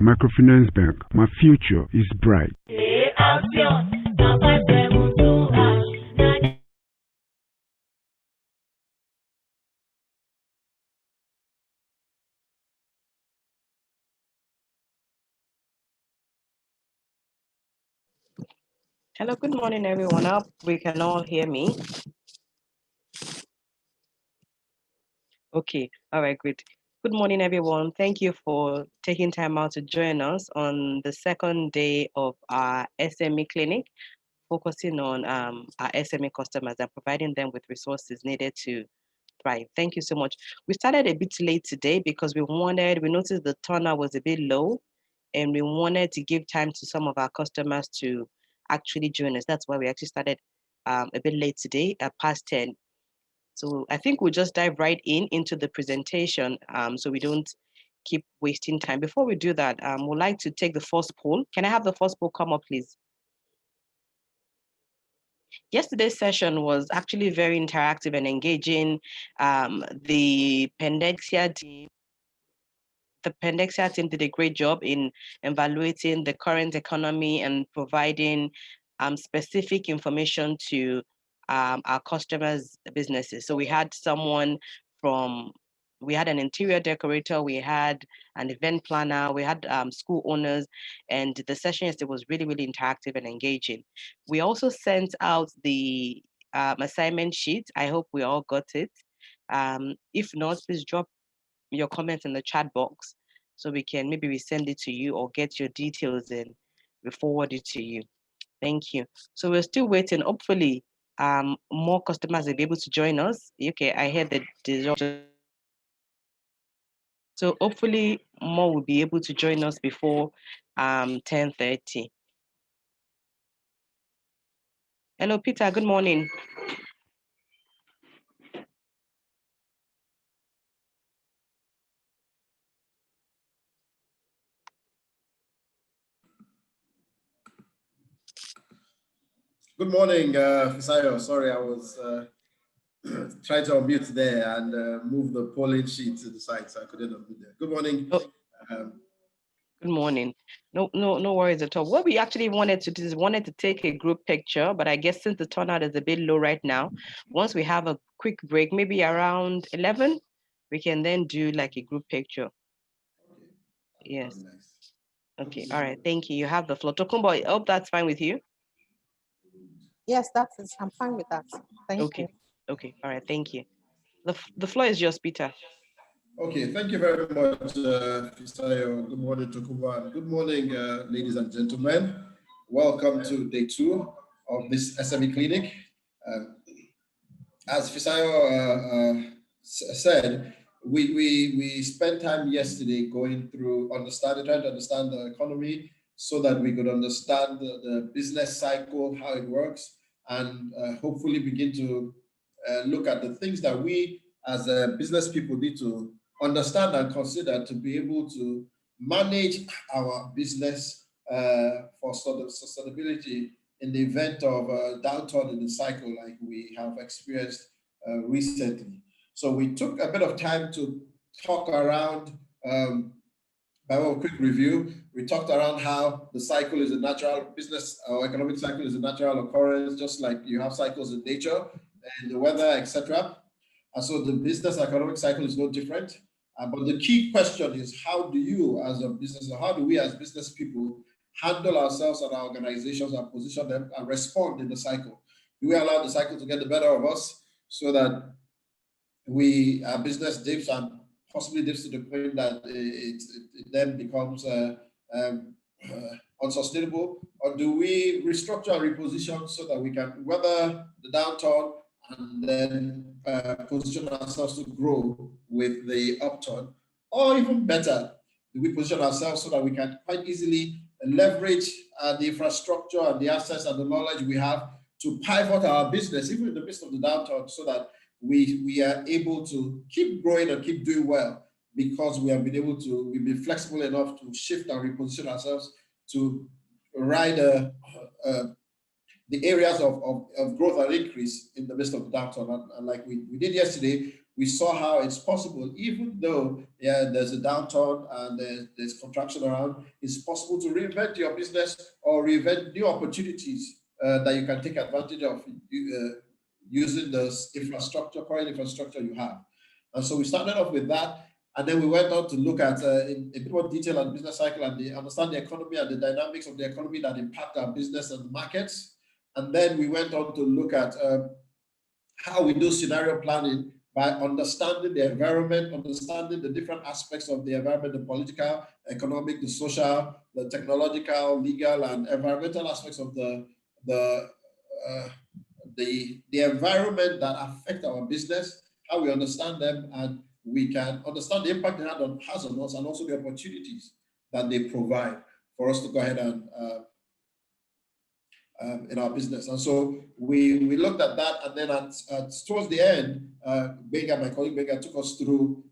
Microfinance Bank. My future is bright. Accion, na 572 Hello, good morning, everyone. I hope we can all hear me. Okay, all right, great. Good morning, everyone. Thank you for taking time out to join us on the second day of our SME clinic, focusing on our SME customers and providing them with resources needed to thrive. Thank you so much. We started a bit late today because we noticed the turnout was a bit low, and we wanted to give time to some of our customers to actually join us. That's why we actually started a bit late today at past 10. So I think we'll just dive right into the presentation so we don't keep wasting time. Before we do that, we'd like to take the first poll. Can I have the first poll come up, please? Yesterday's session was actually very interactive and engaging. The Pendexia team did a great job in evaluating the current economy and providing specific information to our customers' businesses. So we had an interior decorator, we had an event planner, we had school owners, and the session yesterday was really, really interactive and engaging. We also sent out the assignment sheet. I hope we all got it. If not, please drop your comments in the chat box so we can maybe resend it to you or get your details and we forward it to you. Thank you. So we're still waiting. Hopefully, more customers will be able to join us. Okay, I heard the result. So hopefully more will be able to join us before 10:30. Hello, Peter. Good morning. Good morning, Fisayo. Sorry, I was trying to unmute there and move the polling sheet to the side, so I couldn't unmute there. Good morning. Oh. Good morning. No worries at all. What we actually wanted to do is to take a group picture, but I guess since the turnout is a bit low right now, once we have a quick break, maybe around 11, we can then do like a group picture. Okay. Yes. Nice. Okay. All right. Thank you. You have the floor. Tokumbo, I hope that's fine with you. Yes, I'm fine with that. Thank you. Okay. All right. Thank you. The floor is yours, Peter. Okay, thank you very much, Fisayo. Good morning, Tokumbo. Good morning, ladies and gentlemen. Welcome to day 2 of this SME clinic. As Fisayo said, we spent time yesterday going through trying to understand the economy so that we could understand the business cycle, how it works, and hopefully begin to look at the things that we as business people need to understand and consider to be able to manage our business for sort of sustainability in the event of a downturn in the cycle like we have experienced recently. So we took a bit of time to talk around, by a quick review, we talked around how the cycle is a natural business or economic cycle is a natural occurrence, just like you have cycles in nature and the weather, etc. And so the business economic cycle is no different. But the key question is, how do you as a business, or how do we as business people handle ourselves and our organizations and position them and respond in the cycle? Do we allow the cycle to get the better of us so that our business dips and possibly dips to the point that it then becomes unsustainable? Or do we restructure and reposition so that we can weather the downturn and then position ourselves to grow with the upturn? Or even better, do we position ourselves so that we can quite easily leverage the infrastructure and the assets and the knowledge we have to pivot our business, even in the midst of the downturn, so that we are able to keep growing and keep doing well, because we've been flexible enough to shift and reposition ourselves to ride the areas of growth and increase in the midst of the downturn. And like we did yesterday, we saw how it's possible, even though there's a downturn and there's contraction around, it's possible to reinvent your business or reinvent new opportunities that you can take advantage of using the current infrastructure you have. And so we started off with that. And then we went on to look at in a bit more detail on business cycle and understand the economy and the dynamics of the economy that impact our business and markets. And then we went on to look at how we do scenario planning by understanding the environment, understanding the different aspects of the environment, the political, economic, the social, the technological, legal, and environmental aspects of the environment that affect our business, how we understand them, and we can understand the impact it has on us, and also the opportunities that they provide for us to go ahead and in our business. And so we looked at that, and then towards the end, my colleague Benga took us through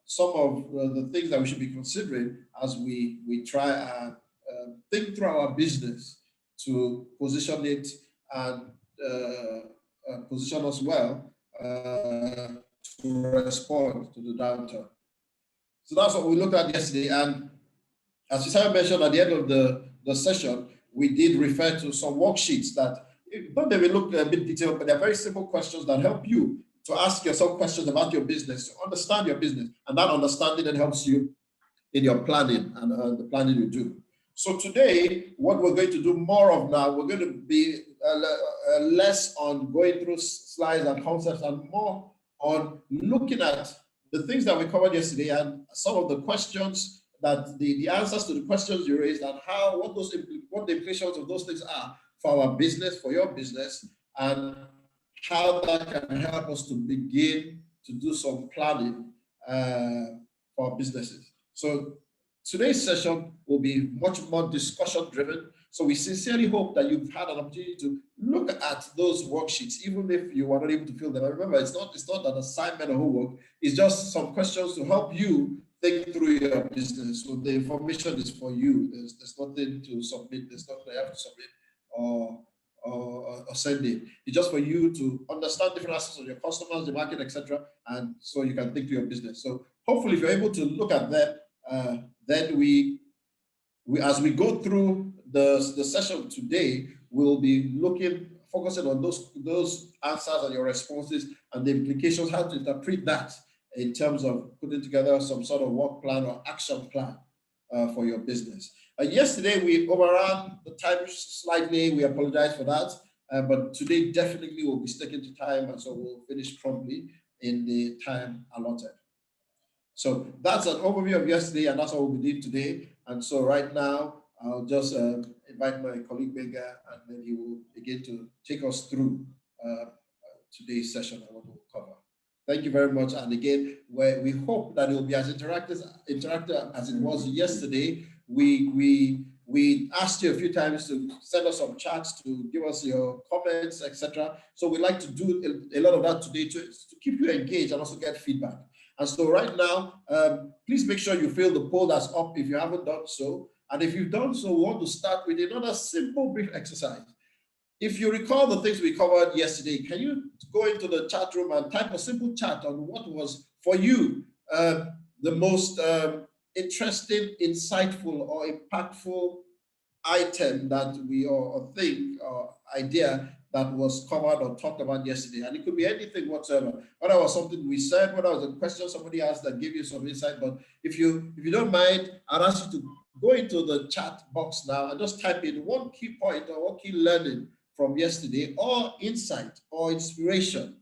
some of the things that we should be considering as we try and think through our business to position it and position us well to respond to the downturn. So that's what we looked at yesterday. And as Isaiah mentioned at the end of the session, we did refer to some worksheets that, though they will look a bit detailed, but they're very simple questions that help you to ask yourself questions about your business, to understand your business. And that understanding then helps you in your planning and the planning you do. So today, what we're going to do more of now, we're going to be less on going through slides and concepts and more on looking at the things that we covered yesterday and some of the questions that the answers to the questions you raised and what the implications of those things are for our business, for your business, and how that can help us to begin to do some planning for our businesses. So today's session will be much more discussion driven. So we sincerely hope that you've had an opportunity to look at those worksheets, even if you were not able to fill them. Remember, it's not an assignment or homework. It's just some questions to help you think through your business. So the information is for you. There's nothing to submit. There's nothing you have to submit or send it. It's just for you to understand different aspects of your customers, the market, etc. And so you can think through your business. So hopefully, if you're able to look at that, then we as we go through the session today, we'll be focusing on those answers and your responses and the implications, how to interpret that in terms of putting together some sort of work plan or action plan for your business. Yesterday, we overran the time slightly. We apologize for that. But today, definitely, we'll be sticking to time, and so we'll finish promptly in the time allotted. So that's an overview of yesterday, and that's what we'll be doing today. And so right now, I'll just invite my colleague Benga, and then he will begin to take us through today's session and what we'll cover. Thank you very much. And again, we hope that it will be as interactive as it was yesterday. We asked you a few times to send us some chats, to give us your comments, etc. So we'd like to do a lot of that today to keep you engaged and also get feedback. And so right now, please make sure you fill the poll that's up if you haven't done so. And if you've done so, we want to start with another simple, brief exercise. If you recall the things we covered yesterday, can you go into the chat room and type a simple chat on what was, for you, the most interesting, insightful, or impactful item that or thing or idea that was covered or talked about yesterday? And it could be anything whatsoever. Whether it was something we said, whether it was a question somebody asked that gave you some insight. But if you don't mind, I'd ask you to go into the chat box now and just type in one key point or one key learning from yesterday, or insight or inspiration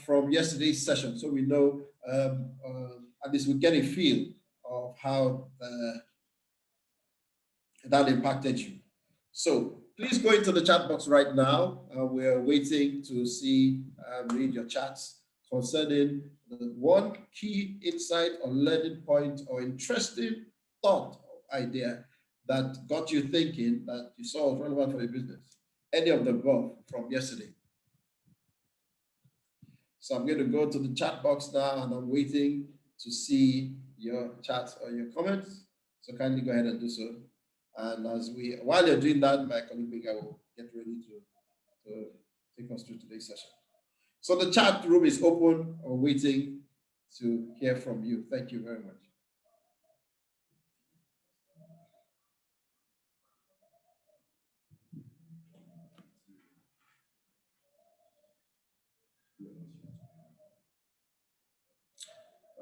from yesterday's session, so we know at least we get a feel of how that impacted you. So please go into the chat box right now. We're waiting to see read your chats concerning the one key insight or learning point or interesting thought or idea that got you thinking that you saw was relevant for your business. Any of the above from yesterday. So I'm going to go to the chat box now, and I'm waiting to see your chats or your comments. So kindly go ahead and do so. And while you're doing that, my colleague Mika will get ready to take us through today's session. So the chat room is open or waiting to hear from you. Thank you very much.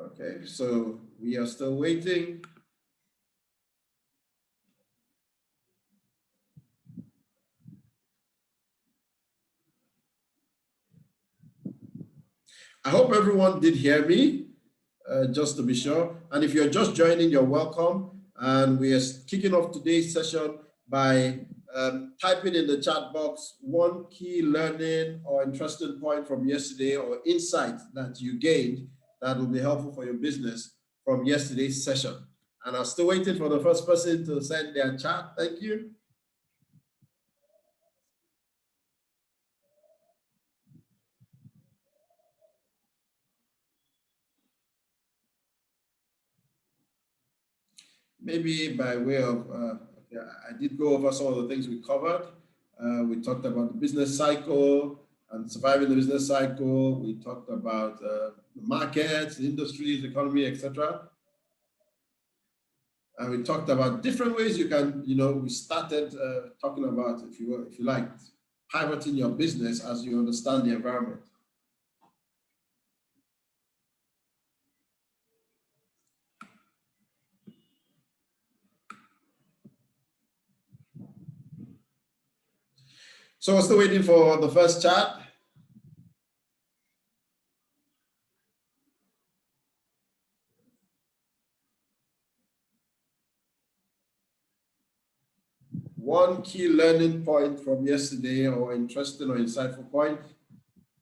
Okay, so we are still waiting. I hope everyone did hear me, just to be sure. And if you're just joining, you're welcome. And we are kicking off today's session by typing in the chat box one key learning or interesting point from yesterday or insight that you gained that will be helpful for your business from yesterday's session. And I'm still waiting for the first person to send their chat. Thank you. Maybe by way of, I did go over some of the things we covered. We talked about the business cycle and surviving the business cycle. We talked about the markets, the industries, the economy, etc. And we talked about different ways you can, we started talking about, if you like, pivoting your business as you understand the environment. So we're still waiting for the first chat. One key learning point from yesterday or interesting or insightful point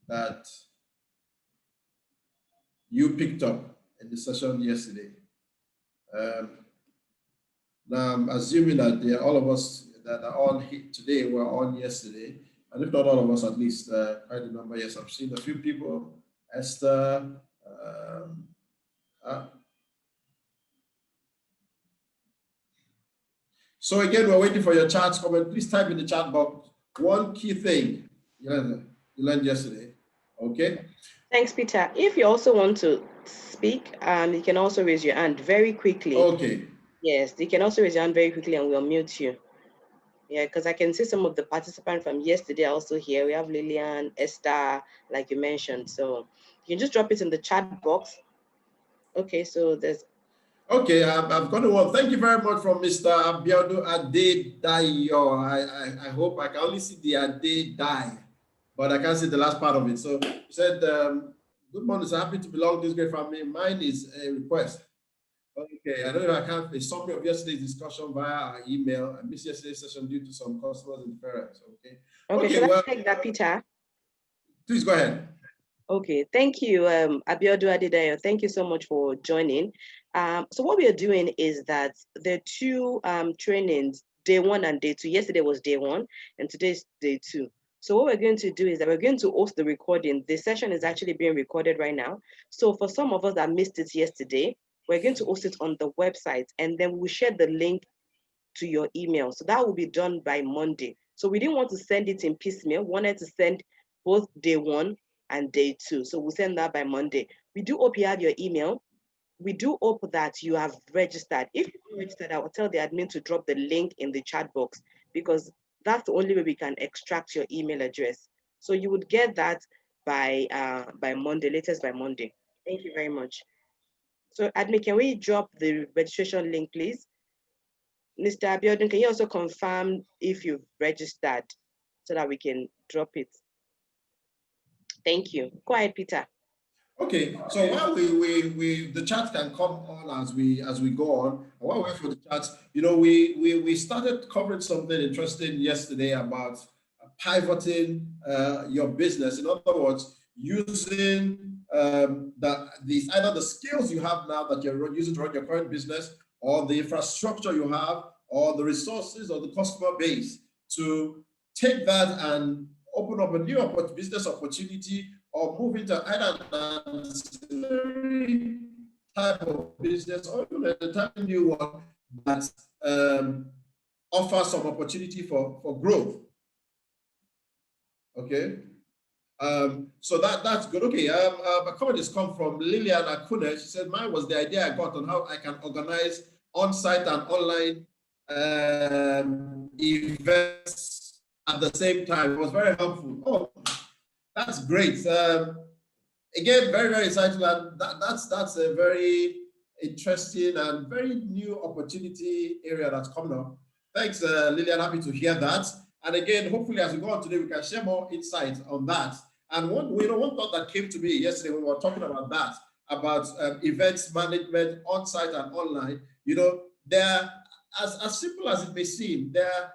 that you picked up in the session yesterday. Now I'm assuming that all of us that are on today were on yesterday. And if not all of us, at least quite a number. Yes, I've seen a few people. Esther. So again, we're waiting for your chat comment. Please type in the chat box one key thing you learned yesterday. Okay. Thanks, Peter. If you also want to speak, you can also raise your hand very quickly. Okay. Yes, you can also raise your hand very quickly and we'll mute you. Yeah, because I can see some of the participants from yesterday are also here. We have Lillian, Esther, like you mentioned. So you can just drop it in the chat box. Okay, so there's... Okay, I've got one. Thank you very much from Mr. Abiodun Adedayo. I hope I can only see the Adedai, but I can't see the last part of it. So he said, good morning, sir. Happy to belong to this great family. Mine is a request. Okay, I don't know if I can a summary of yesterday's discussion via our email. I missed yesterday's session due to some customers interference. Okay, should I take that, Peter? Please go ahead. Okay, thank you, Abiodun Adedayo. Thank you so much for joining. So what we are doing is that there are two trainings, day 1 and day 2. Yesterday was day 1 and today's day 2. So what we're going to do is that we're going to host the recording. The session is actually being recorded right now. So for some of us that missed it yesterday, we're going to host it on the website and then we'll share the link to your email. So that will be done by Monday. So we didn't want to send it in piecemeal, wanted to send both day 1 and day 2. So we'll send that by Monday. We do hope you have your email. We do hope that you have registered. If you're registered, I will tell the admin to drop the link in the chat box because that's the only way we can extract your email address. So you would get that by Monday, latest by Monday. Thank you very much. So admin, can we drop the registration link, please? Mr. Abiodun, can you also confirm if you've registered so that we can drop it? Thank you. Go ahead, Peter. Okay, so while the chat can come on as we go on, while we wait for the chats, we started covering something interesting yesterday about pivoting your business. In other words, using either the skills you have now that you're using to run your current business, or the infrastructure you have, or the resources or the customer base to take that and open up a new business opportunity or move into either an ancillary type of business or even an entirely new one that offers some opportunity for growth. Okay. So that's good. Okay, a comment has come from Lillian Akune. She said, mine was the idea I got on how I can organize on-site and online events at the same time. It was very helpful. Oh, that's great. Again, very, very exciting. And that's a very interesting and very new opportunity area that's coming up. Thanks, Lillian. Happy to hear that. And again, hopefully, as we go on today, we can share more insights on that. And one thought that came to me yesterday when we were talking about that, about events management on-site and online. There, as simple as it may seem, there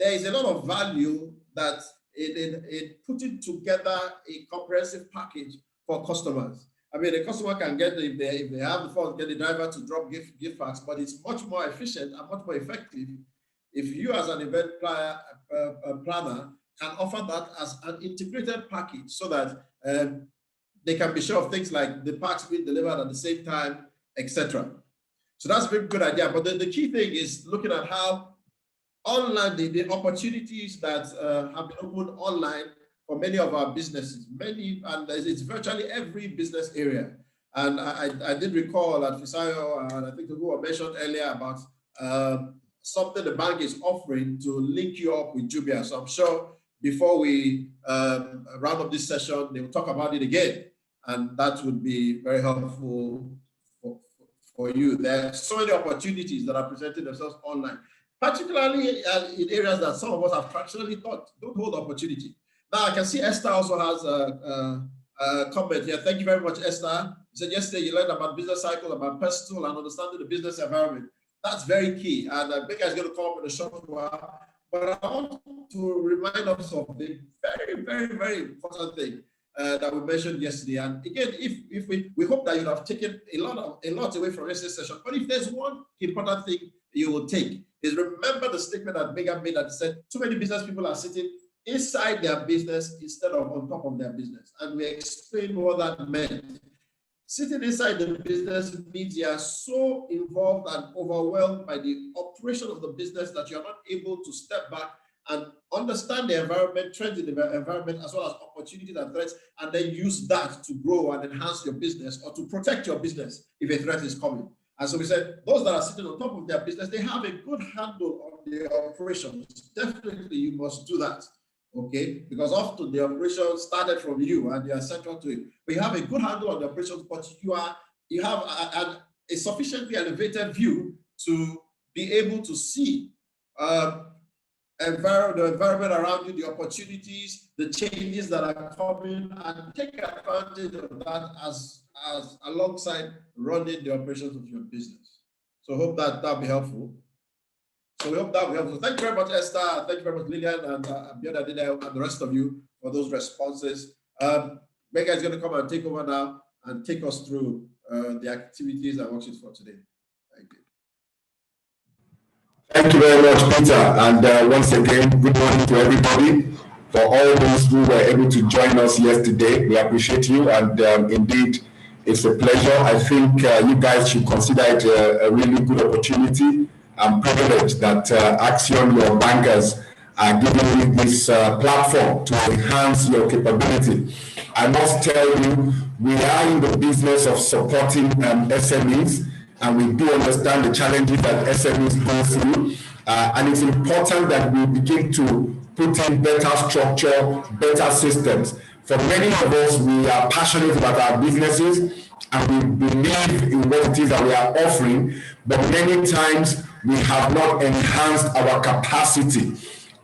is a lot of value that in putting together a comprehensive package for customers. I mean, the customer can get, if they have the funds, get the driver to drop gift packs, but it's much more efficient and much more effective if you as an event planner can offer that as an integrated package so that they can be sure of things like the packs being delivered at the same time, etc. So that's a very good idea. But the key thing is looking at how online, the opportunities that have been opened online for many of our businesses, and it's virtually every business area. And I did recall at Fisayo, and I think who mentioned earlier about something the bank is offering to link you up with Jumia. So I'm sure before we round up this session, they will talk about it again. And that would be very helpful for you. There are so many opportunities that are presenting themselves online, particularly in areas that some of us have traditionally thought don't hold opportunity. Now, I can see Esther also has a comment here. Thank you very much, Esther. You said yesterday you learned about business cycle, about personal and understanding the business environment. That's very key. And Becca is going to come up in a short while. But I want to remind us of the very, very, very important thing that we mentioned yesterday. And again, if we hope that you have taken a lot away from yesterday's session. But if there's one important thing you will take, is remember the statement that Megan made that said too many business people are sitting inside their business instead of on top of their business. And we explained what that meant. Sitting inside the business means you are so involved and overwhelmed by the operation of the business that you're not able to step back and understand the environment, trends in the environment, as well as opportunities and threats, and then use that to grow and enhance your business or to protect your business if a threat is coming. And so we said, those that are sitting on top of their business, they have a good handle on their operations. Definitely, you must do that. Okay, because often the operation started from you and you are central to it. We have a good handle on the operations, but you have a sufficiently elevated view to be able to see the environment around you, the opportunities, the changes that are coming, and take advantage of that as alongside running the operations of your business. So I hope that'll be helpful. So we hope that will help. So thank you very much, Esther. Thank you very much, Lillian and Abiola Adede and the rest of you for those responses. Becca is going to come and take over now and take us through the activities and worksheets for today. Thank you. Thank you very much, Peter. And once again, good morning to everybody. For all those who were able to join us yesterday, we appreciate you. And indeed, it's a pleasure. I think you guys should consider it a really good opportunity. I'm privileged that Accion, your bankers, are giving you this platform to enhance your capability. I must tell you, we are in the business of supporting SMEs, and we do understand the challenges that SMEs go through. And it's important that we begin to put in better structure, better systems. For many of us, we are passionate about our businesses, and we believe in what it is that we are offering, but many times we have not enhanced our capacity.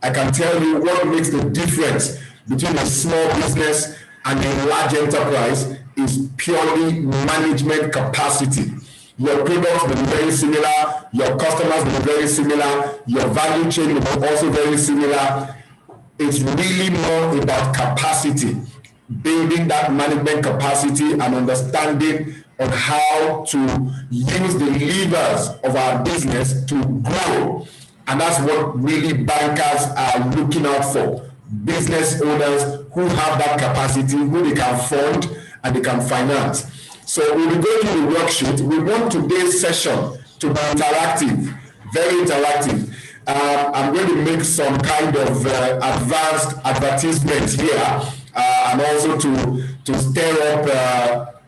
I can tell you what makes the difference between a small business and a large enterprise is purely management capacity. Your products will be very similar, your customers will be very similar, your value chain will be also very similar. It's really more about capacity, building that management capacity and understanding on how to use the levers of our business to grow. And that's what really bankers are looking out for. Business owners who have that capacity, who they can fund and they can finance. So we'll be going to the worksheet. We want today's session to be interactive, very interactive. I'm going to make some kind of advanced advertisement here. and also to stir up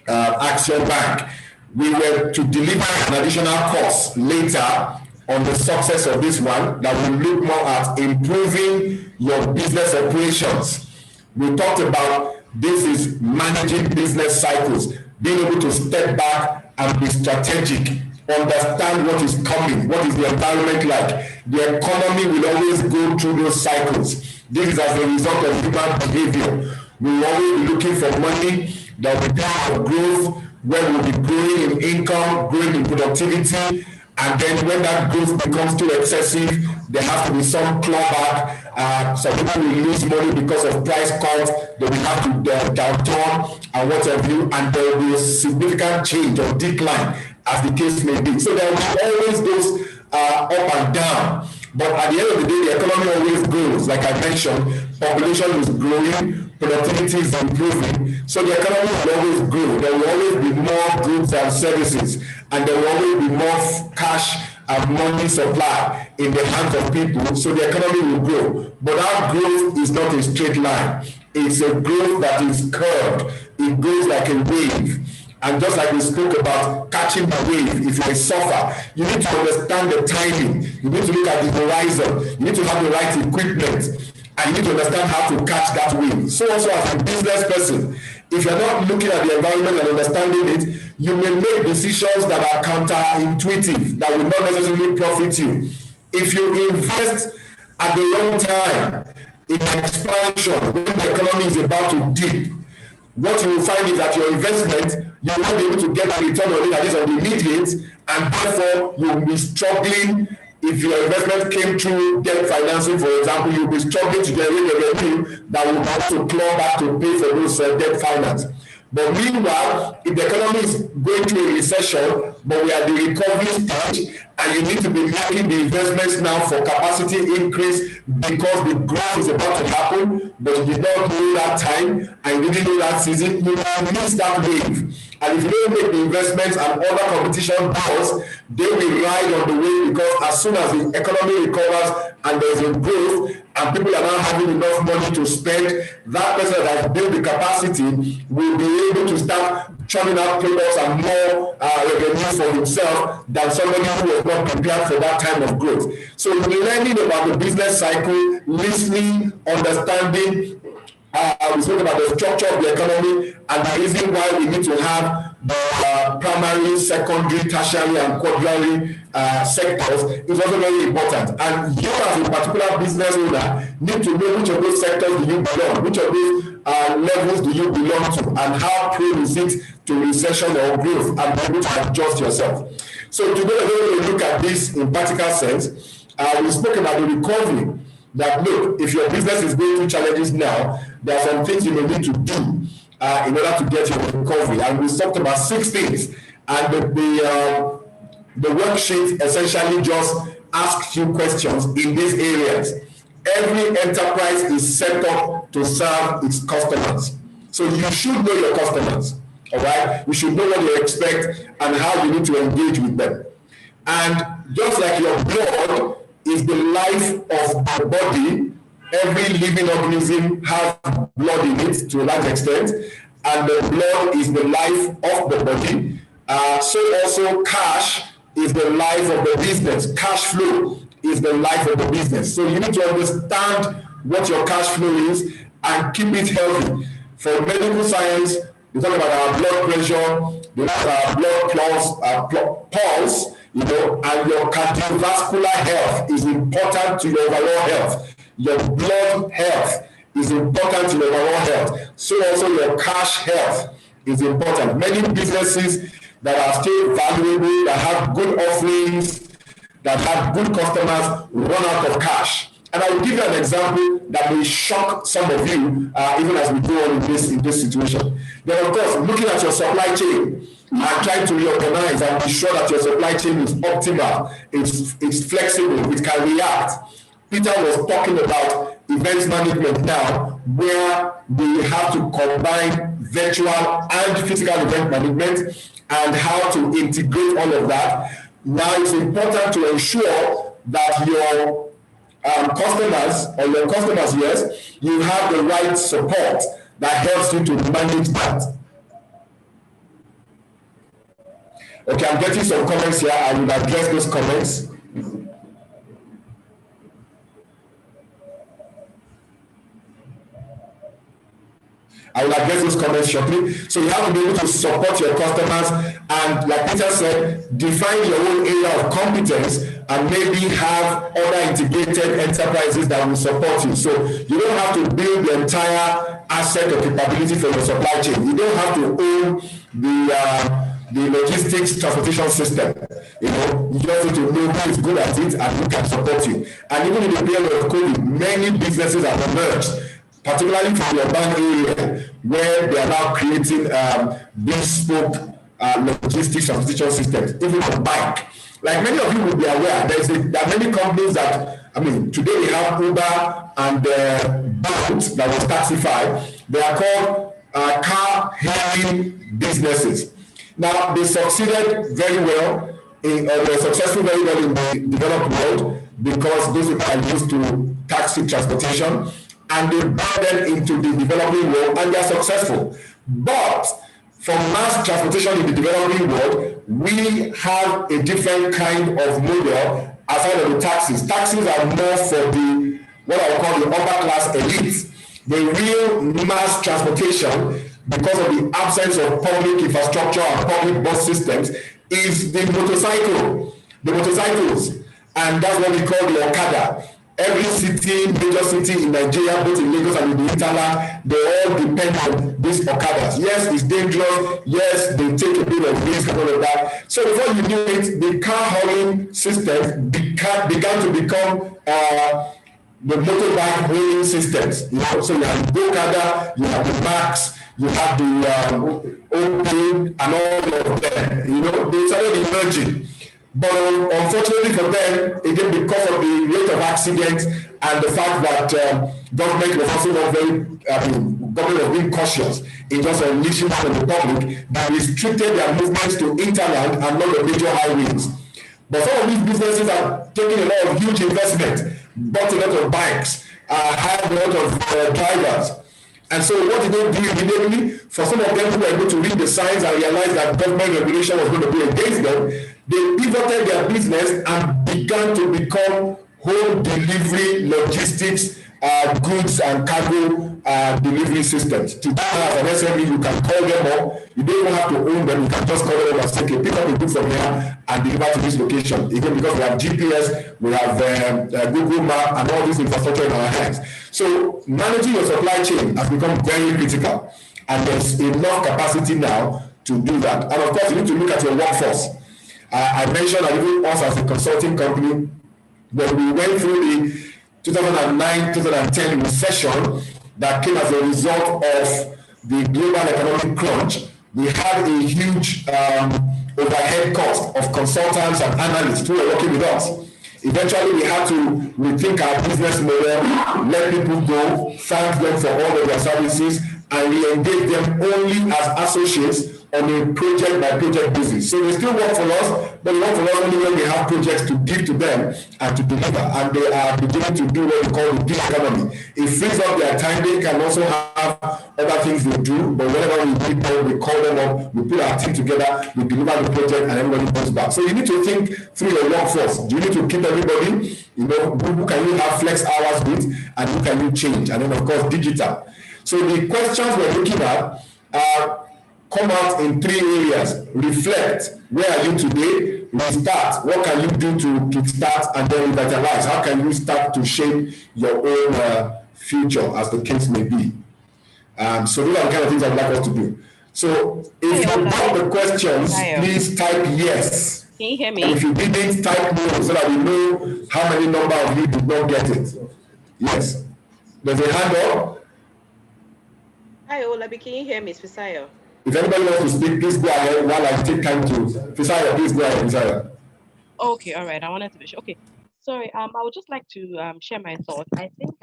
Accion Bank. We were to deliver an additional course later on the success of this one that will look more at improving your business operations. We talked about this is managing business cycles, being able to step back and be strategic, understand what is coming, what is the environment like. The economy will always go through those cycles. This is as a result of human behavior. We will always be looking for money that will be part of growth, where we'll be growing in income, growing in productivity, and then when that growth becomes too excessive, there has to be some clawback. Some people will lose money because of price cuts, they will have to downturn and what have you, and there will be a significant change or decline as the case may be. So there will be always those up and down. But at the end of the day, the economy always grows. Like I mentioned, population is growing, productivity is improving, so the economy will always grow. There will always be more goods and services, and there will always be more cash and money supply in the hands of people, so the economy will grow. But our growth is not a straight line. It's a growth that is curved. It goes like a wave. And just like we spoke about catching the wave, if you're a surfer, you need to understand the timing. You need to look at the horizon. You need to have the right equipment. And you need to understand how to catch that wave. So also as a business person, if you're not looking at the environment and understanding it, you may make decisions that are counterintuitive, that will not necessarily profit you. If you invest at the wrong time in expansion, when the economy is about to dip, what you will find is that your investment, you will not be able to get a return on it at least on the immediate, and therefore you will be struggling. If your investment came through debt financing, for example, you'll be struggling to generate a revenue that will have to claw back to pay for those debt finance. But meanwhile, if the economy is going through a recession, but we are at the recovery stage, and you need to be making the investments now for capacity increase because the growth is about to happen, but you did not know that time and you didn't know that season, you will miss that wave. And if you don't make the investments and other competition does, they will ride on the wave, because as soon as the economy recovers and there's a growth and people are now having enough money to spend, that person that has built the capacity will be able to start churning out products and more revenue for himself than somebody who was not prepared for that time of growth. So learning about the business cycle, listening, understanding. We spoke about the structure of the economy and the reason why we need to have the primary, secondary, tertiary, and quaternary sectors is also very important. And you as a particular business owner need to know which of those sectors do you belong, which of those levels do you belong to, and how prone is it to recession or growth, and be able to adjust yourself. So today we're going to look at this in practical sense. We spoke about the recovery. That look, if your business is going through challenges now, there are some things you may need to do in order to get your recovery. And we talked about 6 things. And the worksheet essentially just asks you questions in these areas. Every enterprise is set up to serve its customers. So you should know your customers, all right? You should know what they expect and how you need to engage with them. And just like your blood is the life of the body, every living organism has blood in it to a large extent, and the blood is the life of the body. So also cash is the life of the business. Cash flow is the life of the business. So you need to understand what your cash flow is and keep it healthy. For medical science, we talk about our blood pressure, we talk about our blood pulse, and your cardiovascular health is important to your overall health. Your blood health is important to your overall health. So also your cash health is important. Many businesses that are still valuable, that have good offerings, that have good customers, run out of cash. And I will give you an example that may shock some of you, even as we go on in this situation. Then, of course, looking at your supply chain and trying to reorganize and be sure that your supply chain is optimal, it's flexible, it can react. Peter was talking about events management now, where we have to combine virtual and physical event management and how to integrate all of that. Now it's important to ensure that your customers or your customers, yes, you have the right support that helps you to manage that. Okay, I'm getting some comments here. I will address those comments. I will address those comments shortly. So you have to be able to support your customers and, like Peter said, define your own area of competence and maybe have other integrated enterprises that will support you. So you don't have to build the entire asset or capability for your supply chain. You don't have to own the logistics transportation system. You just need to know who is good at it and who can support you. And even in the period of COVID, many businesses have emerged, particularly from the urban area, where they are now creating bespoke logistics transportation systems, even on bike. Like many of you will be aware, there are many companies that, today we have Uber and Bolt that was taxified. They are called car hailing businesses. Now, they succeeded very well, were successful very well in the developed world because those people are used to taxi transportation, and they brought them into the developing world and they are successful. But for mass transportation in the developing world, we have a different kind of model aside of the taxis. Taxis are more for the what I would call the upper class elite. The real mass transportation, because of the absence of public infrastructure and public bus systems, is the motorcycles, and that's what we call the Okada. Every major city in Nigeria, both in Lagos and in the hinterland, they all depend on these Okadas. Yes, it's dangerous. Yes, they take a bit of risk and all of that. So before you knew it, the car hauling system began to become the motorbike hauling systems. So you have the Okada, you have the Max, you have the Open, and all of them. They started emerging. But unfortunately for them, again, because of the rate of accidents and the fact that government was also not government was being cautious in just unleashing that on the public, they restricted their movements to interland and not the major highways. But some of these businesses are taking a lot of huge investment, bought a lot of bikes, hired a lot of drivers. And so what did they do immediately? For some of them who were able to read the signs and realize that government regulation was going to be against them, they pivoted their business and began to become home delivery logistics, goods and cargo delivery systems. Today, as an SME, you can call them up. You don't even have to own them. You can just call them and say, okay, pick up a good from here and deliver to this location. Again, because we have GPS, we have Google Map, and all this infrastructure in our hands. So managing your supply chain has become very critical, and there's enough capacity now to do that. And of course, you need to look at your workforce. I mentioned that even us as a consulting company, when we went through the 2009-2010 recession that came as a result of the global economic crunch, we had a huge overhead cost of consultants and analysts who were working with us. Eventually, we had to rethink our business model, let people go, thank them for all of their services, and re-engage them only as associates on a project-by-project basis. So they still work for us, but they work for us only when we have projects to give to them and to deliver. And they are beginning to do what we call the gig economy. It frees up their time. They can also have other things they do, but whenever we need them, we call them up, we put our team together, we deliver the project, and everybody goes back. So you need to think through your workforce. Do you need to keep everybody? Who can you have flex hours with, and who can you change? And then, of course, digital. So the questions we're looking at come out in three areas. Reflect, where are you today? Restart, what can you do to kickstart? And then revitalize, how can you start to shape your own future, as the case may be. So those are the kind of things I'd like us to do. So if you got the questions, please type yes. Can you hear me? And if you didn't, type no, so that we know how many number of you did not get it. Yes. There's a hand up. Hi, Olabi, can you hear me? It's Fisayo. If anybody wants to speak, please go ahead while I take time to. Fisayo, please go ahead, Fisayo. Okay, all right. I wanted to be sure. Okay, sorry. I would just like to share my thoughts. I think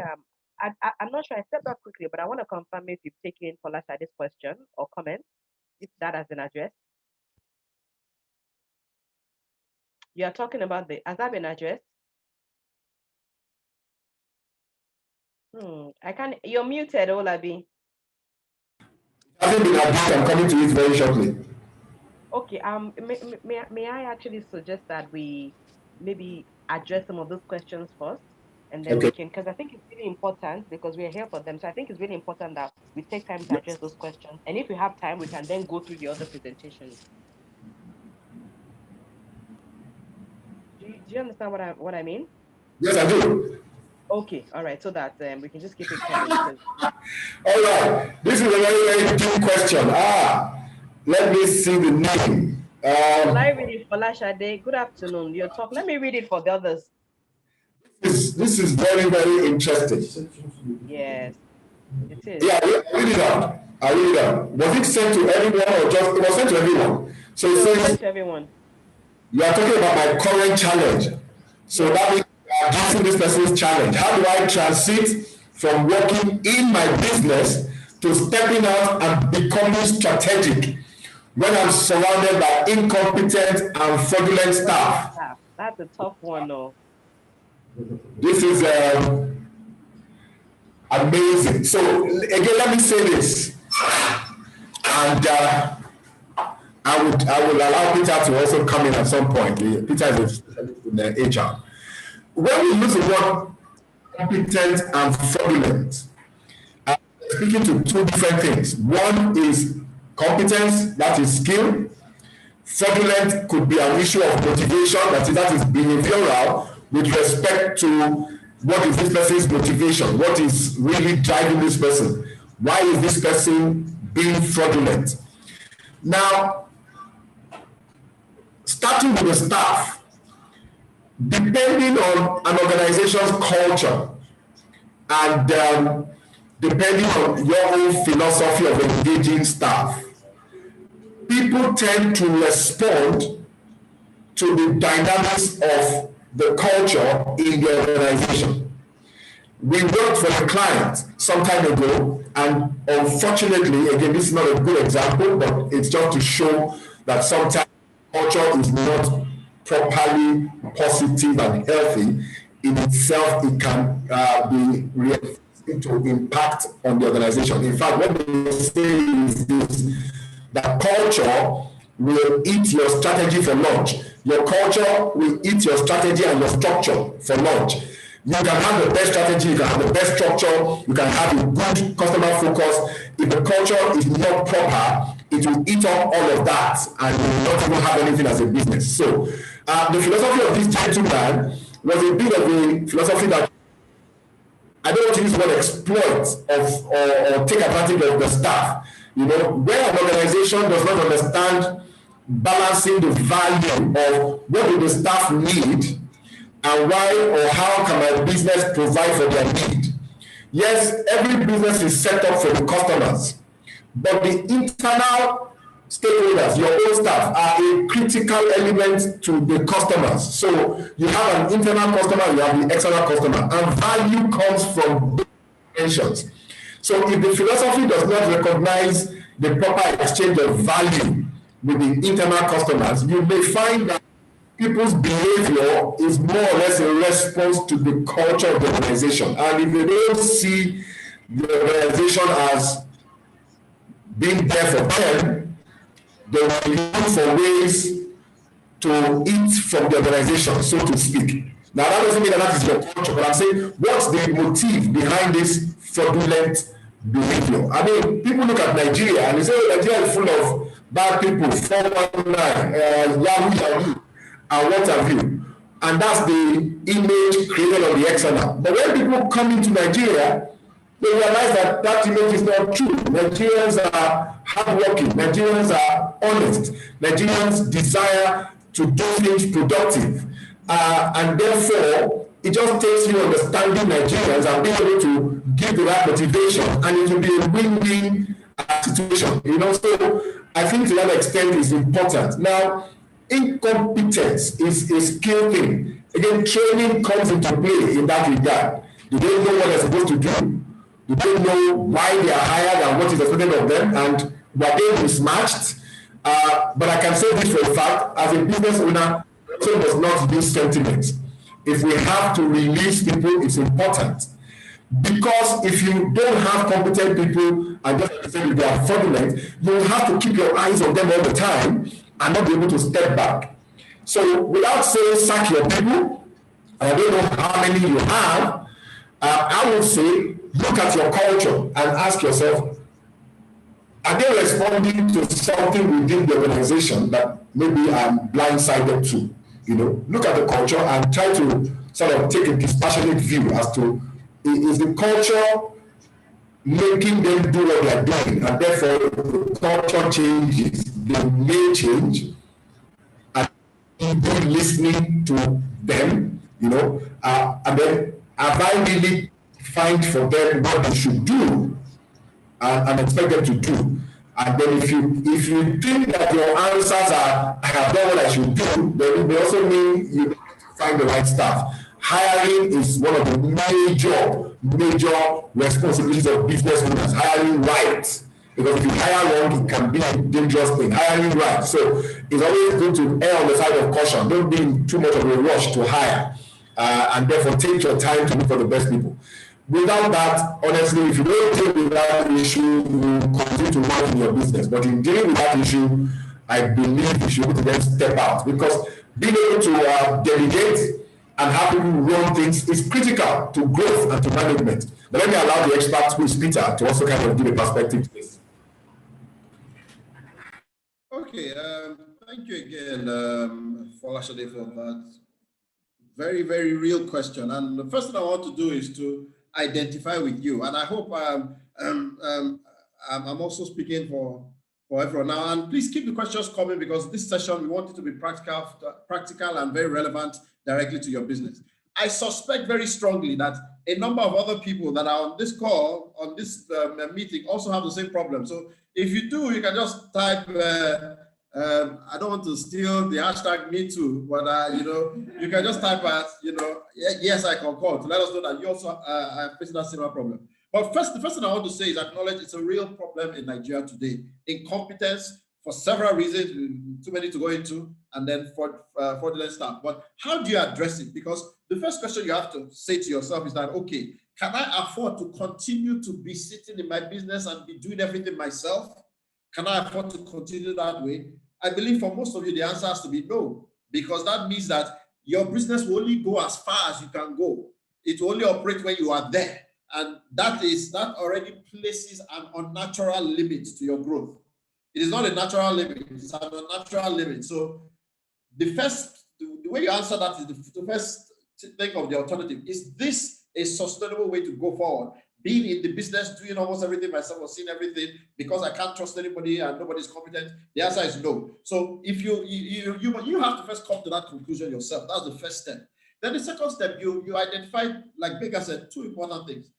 I'm not sure. I stepped up quickly, but I want to confirm if you've taken Paula Shade's question or comment, if that has been addressed. You are talking about has that been addressed? I can't. You're muted, Olabi. Hasn't been updated. I'm coming to it very shortly. Okay. May I actually suggest that we maybe address some of those questions first, and then we Okay. can, because I think it's really important because we are here for them. So I think it's really important that we take time to address those questions, and if we have time, we can then go through the other presentations. Do you understand what I mean? Yes, I do. Okay. All right. So that we can just keep it coming because. All right. This is a very, very deep question. Let me see the name. Shall I read it for Lashade? Good afternoon. Your talk. Let me read it for the others. This is very, very interesting. Yes, it is. Yeah, I read it out. Was it sent to everyone or just it was sent to everyone? So it says Sent to everyone. you are talking about my current challenge. So that means you are addressing this person's challenge. How do I transit from working in my business to stepping out and becoming strategic when I'm surrounded by incompetent and fraudulent staff? That's a tough one, though. This is amazing. So again, let me say this, and I will allow Peter to also come in at some point. Peter is in the HR. When we use the word competent and fraudulent, speaking to two different things. One is competence, that is skill. Fraudulent could be an issue of motivation, that is behavioral with respect to what is this person's motivation, what is really driving this person, why is this person being fraudulent. Now, starting with the staff, depending on an organization's culture and depending on your own philosophy of engaging staff, people tend to respond to the dynamics of the culture in the organization. We worked for a client some time ago, and unfortunately, again, this is not a good example, but it's just to show that sometimes culture is not properly positive and healthy in itself. It can be reinforcing to impact on the organization. In fact, what they say is this: that culture will eat your strategy for lunch. Your culture will eat your strategy and your structure for lunch. You can have the best strategy, you can have the best structure, you can have a good customer focus. If the culture is not proper, it will eat up all of that and you will not even have anything as a business. So the philosophy of this gentleman was a bit of a philosophy that I don't want to use the word exploit or take advantage of the staff. You know, where an organization does not understand balancing the value of what do the staff need and why or how can my business provide for their need. Yes, every business is set up for the customers, but the internal stakeholders, your own staff, are a critical element to the customers. So you have an internal customer, you have the external customer, and value comes from dimensions. So if the philosophy does not recognize the proper exchange of value with the internal customers, you may find that people's behavior is more or less a response to the culture of the organization. And if they don't see the organization as being there for them, they will look for ways to eat from the organization, so to speak. Now, that doesn't mean that is your culture, but I'm saying, what's the motive behind this fraudulent behavior? I mean, people look at Nigeria and they say, oh, Nigeria is full of bad people, 419, Yahoo, and what have you. And that's the image created on the external. But when people come into Nigeria, they realize that that image is not true. Nigerians are hardworking, Nigerians are honest, Nigerians desire to do things productive. And therefore, it just takes you understanding Nigerians and being able to give the right motivation, and it will be a win-win situation. You know, so I think to that extent is important. Now, incompetence is a skill thing. Again, training comes into play in that regard. Do they know what they're supposed to do? Do they know why they are hired and what is expected of them? And were they mismatched? But I can say this for a fact, as a business owner, so does not use sentiment. If we have to release people, it's important. Because if you don't have competent people and just like you said, if they are fraudulent, you will have to keep your eyes on them all the time and not be able to step back. So without saying sack your people, I don't know how many you have, I would say look at your culture and ask yourself, are they responding to something within the organization that maybe I'm blindsided to? You know, look at the culture and try to sort of take a dispassionate view as to, is the culture making them do what they're doing, and therefore the culture changes, they may change, and people listening to them, you know, and then have I really find for them what they should do and expect them to do. And then if you think that your answers are I have done what I should do, then it may also mean you find the right staff. Hiring is one of the major responsibilities of business owners. Hiring right, because if you hire wrong, it can be a dangerous thing. Hiring right, so it's always good to err on the side of caution. Don't be in too much of a rush to hire, and therefore take your time to look for the best people. Without that, honestly, if you don't deal with that issue, you will continue to work in your business. But in dealing with that issue, I believe you should then step out, because being able to delegate and have people run things is critical to growth and to management. But let me allow the expert, who is Peter, to also kind of give a perspective to this. Okay, thank you again, Folashade, for that very, very real question. And the first thing I want to do is to identify with you. And I hope I'm also speaking for everyone now. And please keep the questions coming, because this session, we want it to be practical and very relevant directly to your business. I suspect very strongly that a number of other people that are on this call, on this meeting, also have the same problem. So if you do, you can just type, I don't want to steal the hashtag me too, but you know, you can just type as, you know, yes, I concur, to let us know that you also are facing that similar problem. But the first thing I want to say is acknowledge it's a real problem in Nigeria today. Incompetence for several reasons, too many to go into, and then fraudulent staff. But how do you address it? Because the first question you have to say to yourself is that, okay, can I afford to continue to be sitting in my business and be doing everything myself? Can I afford to continue that way? I believe for most of you, the answer has to be no, because that means that your business will only go as far as you can go. It will only operate when you are there. And that already places an unnatural limit to your growth. It is not a natural limit, it's an unnatural limit. So the way you answer that is the first think of the alternative. Is this a sustainable way to go forward? Being in the business, doing almost everything myself, or seeing everything because I can't trust anybody and nobody's competent? The answer is no. So if you have to first come to that conclusion yourself. That's the first step. Then the second step, you identify, like Baker said, two important things: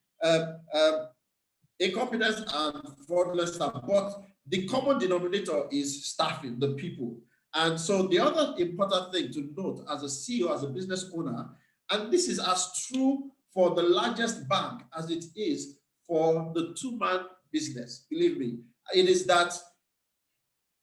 incompetence and fraudulent staff. But the common denominator is staffing, the people. And so the other important thing to note as a CEO, as a business owner, and this is as true for the largest bank as it is for the two-man business, believe me, it is that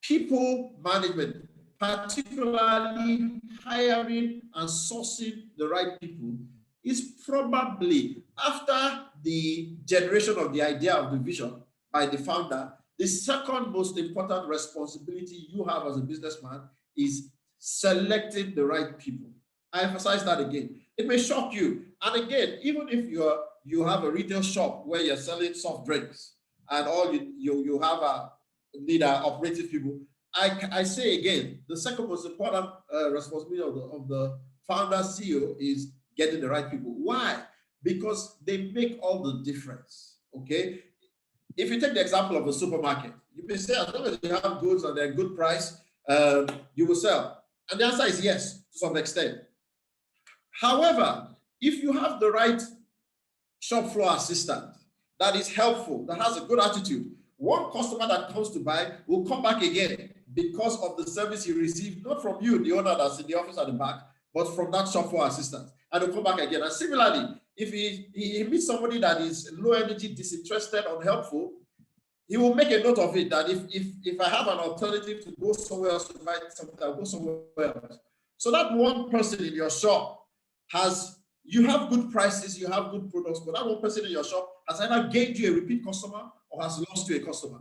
people management, particularly hiring and sourcing the right people, is probably, after the generation of the idea of the vision by the founder, the second most important responsibility you have as a businessman is selecting the right people. I emphasize that again. It may shock you. And again, even if you have a retail shop where you're selling soft drinks and all you have a leader, operative people, I say again, the second most important responsibility of the founder CEO is getting the right people. Why? Because they make all the difference. Okay. If you take the example of a supermarket, you may say, as long as you have goods and they're a good price, you will sell. And the answer is yes, to some extent. However, if you have the right shop floor assistant that is helpful, that has a good attitude, one customer that comes to buy will come back again because of the service he received, not from you, the owner that's in the office at the back, but from that shop floor assistant, and he'll come back again. And similarly, if he meets somebody that is low energy, disinterested, unhelpful, he will make a note of it that if I have an alternative to go somewhere else to buy something, I'll go somewhere else. So that one person in your shop has you have good prices, you have good products, but that one person in your shop has either gained you a repeat customer or has lost you a customer.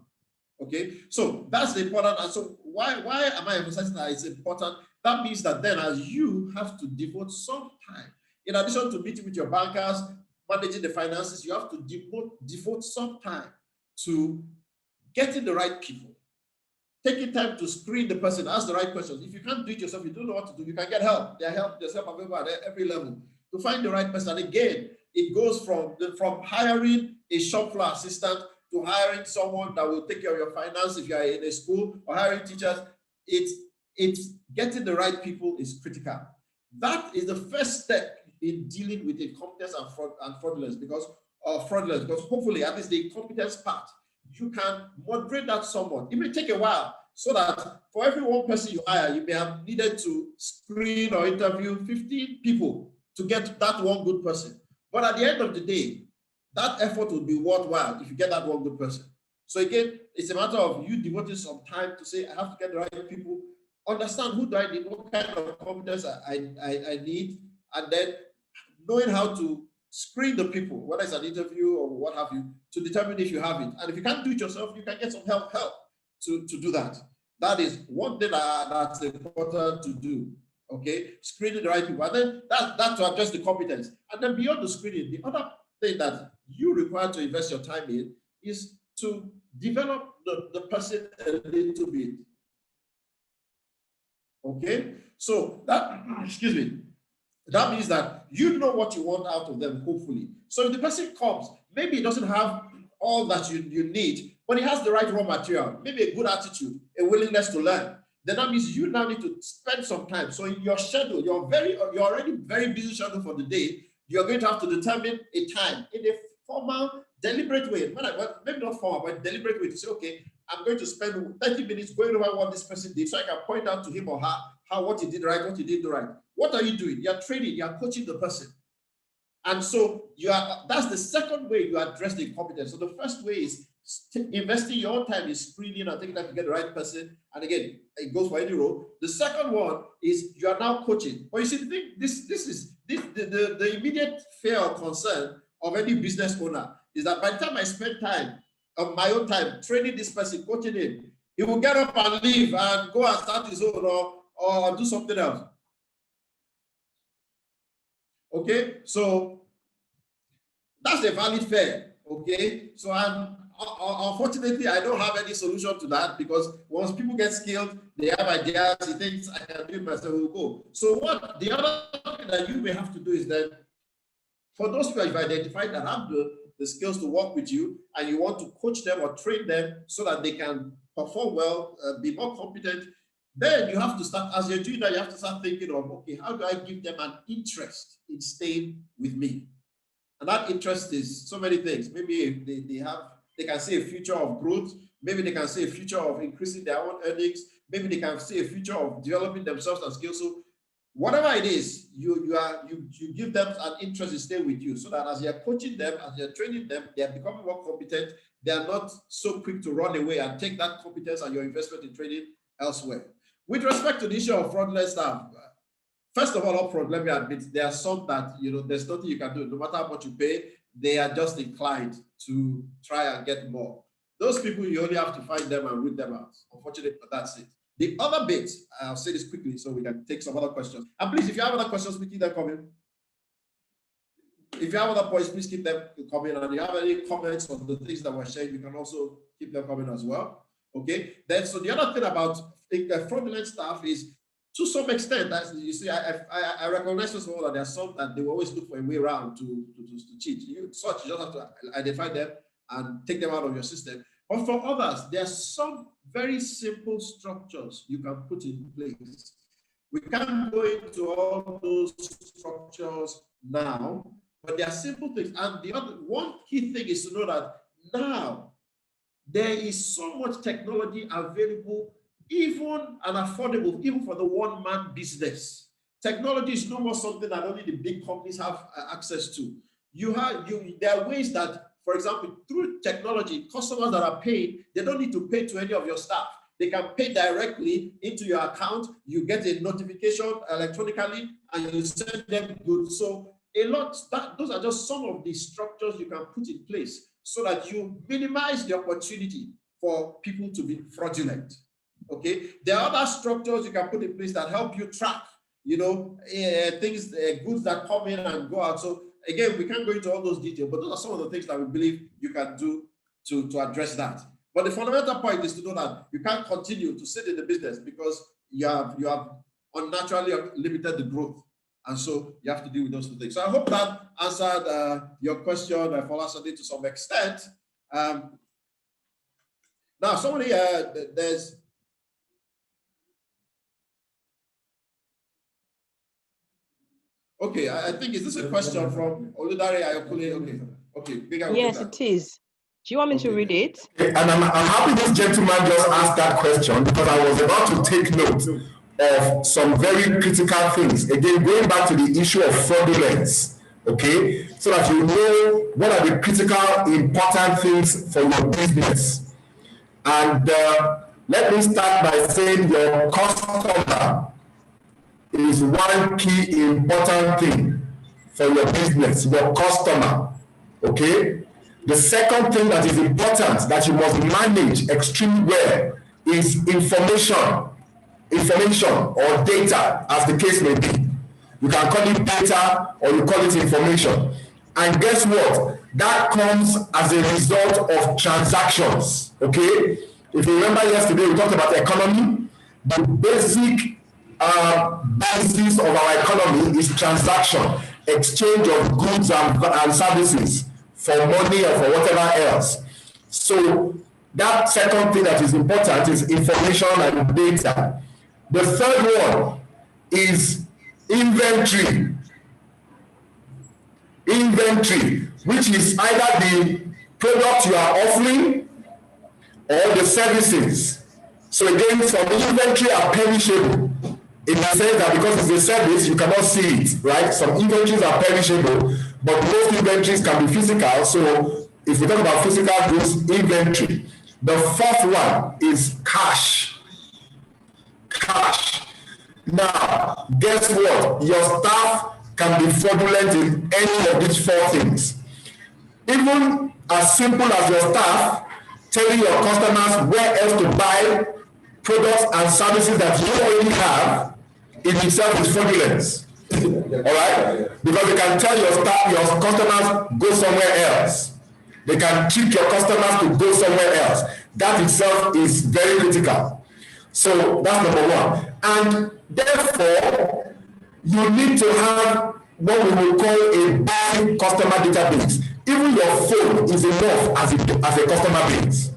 Okay, so that's the important. And so why am I emphasizing that it's important? That means that then as you have to devote some time, in addition to meeting with your bankers, managing the finances, you have to devote some time to getting the right people. Taking time to screen the person, ask the right questions. If you can't do it yourself, you don't know what to do, you can get help. There's help available at every level to find the right person. And again, it goes from hiring a shop floor assistant to hiring someone that will take care of your finance if you are in a school, or hiring teachers. It's getting the right people is critical. That is the first step in dealing with incompetence and fraudulence, because hopefully at least the incompetence part, you can moderate that somewhat. It may take a while, so that for every one person you hire, you may have needed to screen or interview 15 people to get that one good person. But at the end of the day, that effort will be worthwhile if you get that one good person. So again, it's a matter of you devoting some time to say, I have to get the right people, understand who do I need, what kind of competence I need, and then knowing how to screen the people, whether it's an interview or what have you, to determine if you have it. And if you can't do it yourself, you can get some help to do that. That is one thing that's important to do. Okay, screening the right people, and then that to address the competence. And then beyond the screening, the other thing that you require to invest your time in is to develop the person a little bit. Okay, so that, excuse me, that means that you know what you want out of them, hopefully. So if the person comes, maybe he doesn't have all that you need, but he has the right raw material, maybe a good attitude, a willingness to learn, then that means you now need to spend some time. So in your schedule, you're already very busy schedule for the day, you're going to have to determine a time in a formal, deliberate way, maybe not formal, but deliberate way to say, okay, I'm going to spend 30 minutes going over what this person did, so I can point out to him or her what he did right, what he didn't do right. What are you doing? You're training, you're coaching the person. And so that's the second way you address the incompetence. So the first way is investing your time in screening and taking time to get the right person. And again, it goes for any role. The second one is you are now coaching. But you see, the thing, this is the immediate fear or concern of any business owner is that by the time I spend time of my own time training this person, coaching him, he will get up and leave and go and start his own or do something else. Okay, so that's a valid fear. Okay, so unfortunately, I don't have any solution to that, because once people get skilled, they have ideas, he thinks I can do it myself, will go. So what the other thing that you may have to do is that for those who have identified that have the skills to work with you, and you want to coach them or train them so that they can perform well, be more competent, then you have to start, as you're doing that, you have to start thinking of, okay, how do I give them an interest in staying with me? And that interest is so many things. Maybe they can see a future of growth. Maybe they can see a future of increasing their own earnings. Maybe they can see a future of developing themselves and skills. So whatever it is, you give them an interest in staying with you, so that as you're coaching them, as you're training them, they are becoming more competent. They are not so quick to run away and take that competence and your investment in training elsewhere. With respect to the issue of fraudulent staff, first of all, upfront, let me admit, there are some that, there's nothing you can do. No matter how much you pay, they are just inclined to try and get more. Those people, you only have to find them and root them out. Unfortunately, but that's it. The other bit, I'll say this quickly so we can take some other questions. And please, if you have other questions, please keep them coming. If you have other points, please keep them coming. And if you have any comments on the things that were shared, you can also keep them coming as well. Okay. Then, so the other thing about fraudulent staff is, to some extent, as you see, I recognize first of all that there are some that they will always look for a way around to cheat. You just have to identify them and take them out of your system. But for others, there are some very simple structures you can put in place. We can't go into all those structures now, but there are simple things. And the other one key thing is to know that now there is so much technology available, even and affordable, even for the one-man business. Technology is no more something that only the big companies have access to. There are ways that, for example, through technology, customers that are paying, they don't need to pay to any of your staff. They can pay directly into your account. You get a notification electronically, and you send them goods. So those are just some of the structures you can put in place so that you minimize the opportunity for people to be fraudulent. Okay, there are other structures you can put in place that help you track, things, goods that come in and go out. So again, we can't go into all those details, but those are some of the things that we believe you can do to address that. But the fundamental point is to know that you can't continue to sit in the business because you have unnaturally limited the growth. And so you have to deal with those two things. So I hope that answered your question, Folasade, to some extent. Now, somebody, there's... Okay, I think, is this a question from Oludare Ayokule? Okay. Yes, it is. Do you want me to read it? And I'm happy this gentleman just asked that question because I was about to take note of some very critical things. Again, going back to the issue of fraudulence, okay? So that you know what are the critical, important things for your business. And let me start by saying your customer is one key important thing for your business, your customer, okay? The second thing that is important that you must manage extremely well is information or data, as the case may be. You can call it data or you call it information. And guess what? That comes as a result of transactions, okay? If you remember yesterday, we talked about the economy. The basic basis of our economy is transaction, exchange of goods and services for money or for whatever else. So that second thing that is important is information and data. The third one is inventory, which is either the product you are offering or the services. So again, some inventory are perishable in the sense that because it's a service, you cannot see it, right? Some inventories are perishable, but most inventories can be physical. So if we talk about physical goods, inventory. The fourth one is cash. Now, guess what? Your staff can be fraudulent in any of these four things. Even as simple as your staff telling your customers where else to buy products and services that you already have, in itself is fraudulence. All right? Because they can tell your customers, go somewhere else. They can trick your customers to go somewhere else. That itself is very critical. So that's number one. And therefore, you need to have what we will call a basic customer database. Even your phone is enough as a customer base.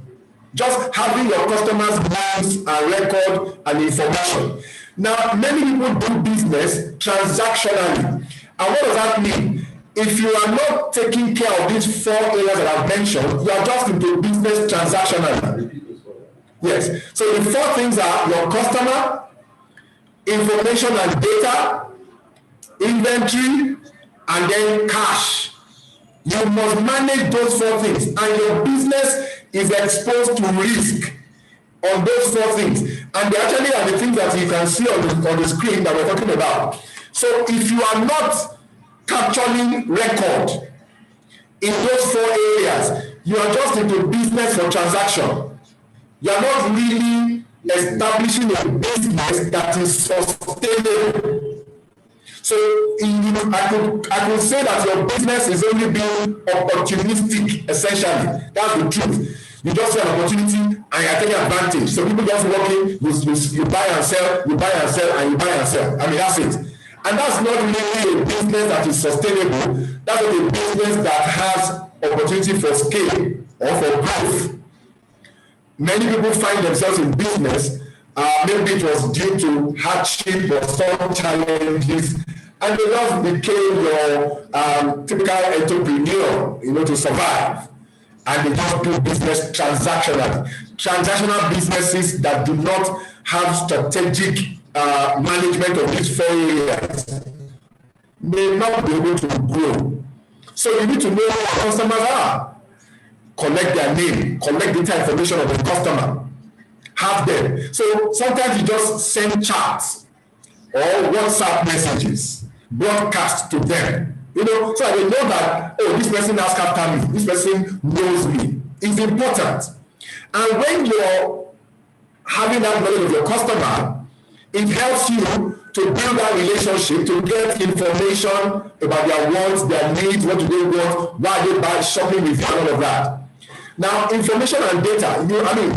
Just having your customers' names and record and information. Now, many people do business transactionally. And what does that mean? If you are not taking care of these four areas that I've mentioned, you are just into business transactionally. Yes. So the four things are your customer, information and data, inventory, and then cash. You must manage those four things, and your business is exposed to risk on those four things. And they actually are the things that you can see on the screen that we're talking about. So if you are not capturing record in those four areas, you are just into business for transaction. You are not really establishing a business that is sustainable. So I could say that your business is only being opportunistic, essentially. That's the truth. You just see an opportunity and you're taking advantage. So people just walk in, you buy and sell, and you buy and sell. I mean, that's it. And that's not really a business that is sustainable. That's not a business that has opportunity for scale or for growth. Many people find themselves in business, maybe it was due to hardship or some challenges, and they just became your typical entrepreneur, to survive. And they just do business transactionally. Transactional businesses that do not have strategic management of these four areas may not be able to grow. So you need to know who your customers are. Collect their name, collect data information of the customer, have them. So sometimes you just send chats or WhatsApp messages, broadcast to them. So I know that, oh, this person has captured me, this person knows me. It's important. And when you're having that knowledge of your customer, it helps you to build that relationship, to get information about their wants, their needs, what do they want, why they buy, shopping with you, and all of that. Now, information and data,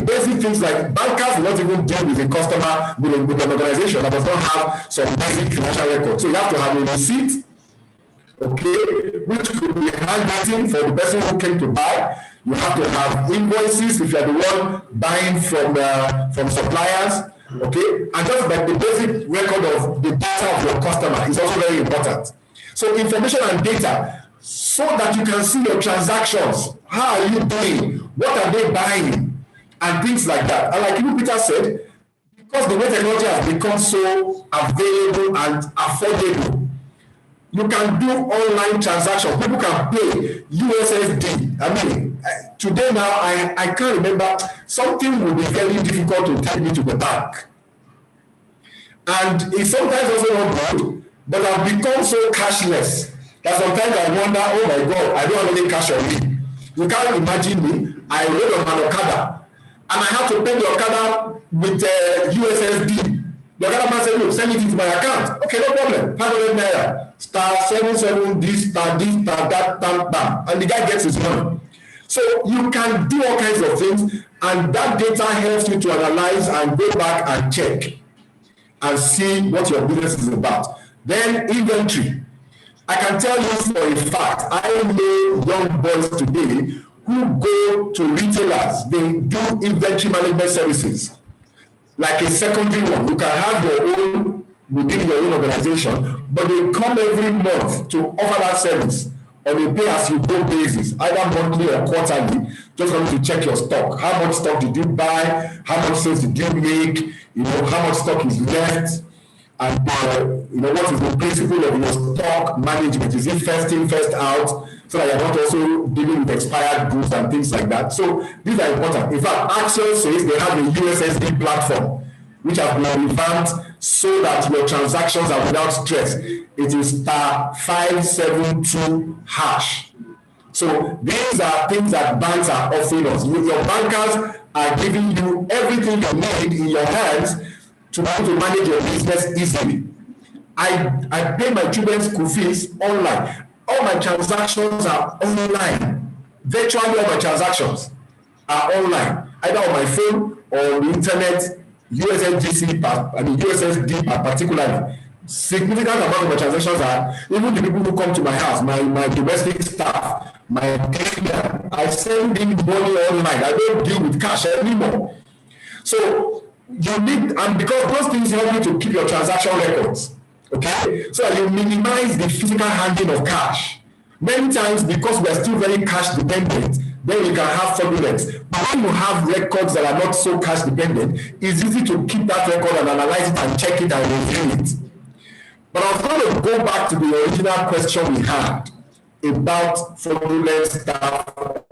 basic things like bankers will not even deal with a customer, with an organization that does not have some basic financial record. So you have to have a receipt, okay, which could be handwritten for the person who came to buy. You have to have invoices if you are the one buying from suppliers, okay, and just like the basic record of the data of your customer is also very important. So information and data, so that you can see your transactions. How are you doing? What are they buying? And things like that. And like you, Peter said, because the way technology has become so available and affordable, you can do online transactions. People can pay USSD. Today now, I can't remember. Something will be very difficult to take me to the bank. And it's sometimes also not good, but I've become so cashless that sometimes I wonder, oh my God, I don't have any cash on me. You can't imagine me. I rode on an Okada, and I have to pay the Okada with USSD. The Okada man said, look, send it into my account. Okay, no problem. 500 naira. *77 this, star that, bam. And the guy gets his money. So you can do all kinds of things, and that data helps you to analyze and go back and check and see what your business is about. Then inventory. I can tell you for a fact, I know young boys today who go to retailers, they do inventory management services, like a secondary one. You can have your own within your own organization, but they come every month to offer that service on a pay-as-you-go basis, either monthly or quarterly, just coming to check your stock. How much stock did you buy? How much sales did you make? How much stock is left? And what is the principle of your stock management? Is it first in, first out, so that you're not also dealing with expired goods and things like that? So these are important. In fact, Accion says they have a USSD platform which has been revamped so that your transactions are without stress. It is *572#. So these are things that banks are offering us. Your bankers are giving you everything you need in your hands to be able to manage your business easily. I pay my children's school fees online. All my transactions are online. Virtually all my transactions are online, either on my phone or on the internet, USSD particularly. Significant amount of my transactions are, even the people who come to my house, my domestic staff, my cleaner, I send in money online. I don't deal with cash anymore. So you need, and because those things help you to keep your transaction records, okay? So that you minimize the physical handling of cash. Many times, because we are still very cash dependent, then you can have fraudulence. But when you have records that are not so cash dependent, it's easy to keep that record and analyze it and check it and review it. But I was going to go back to the original question we had about fraudulent staff or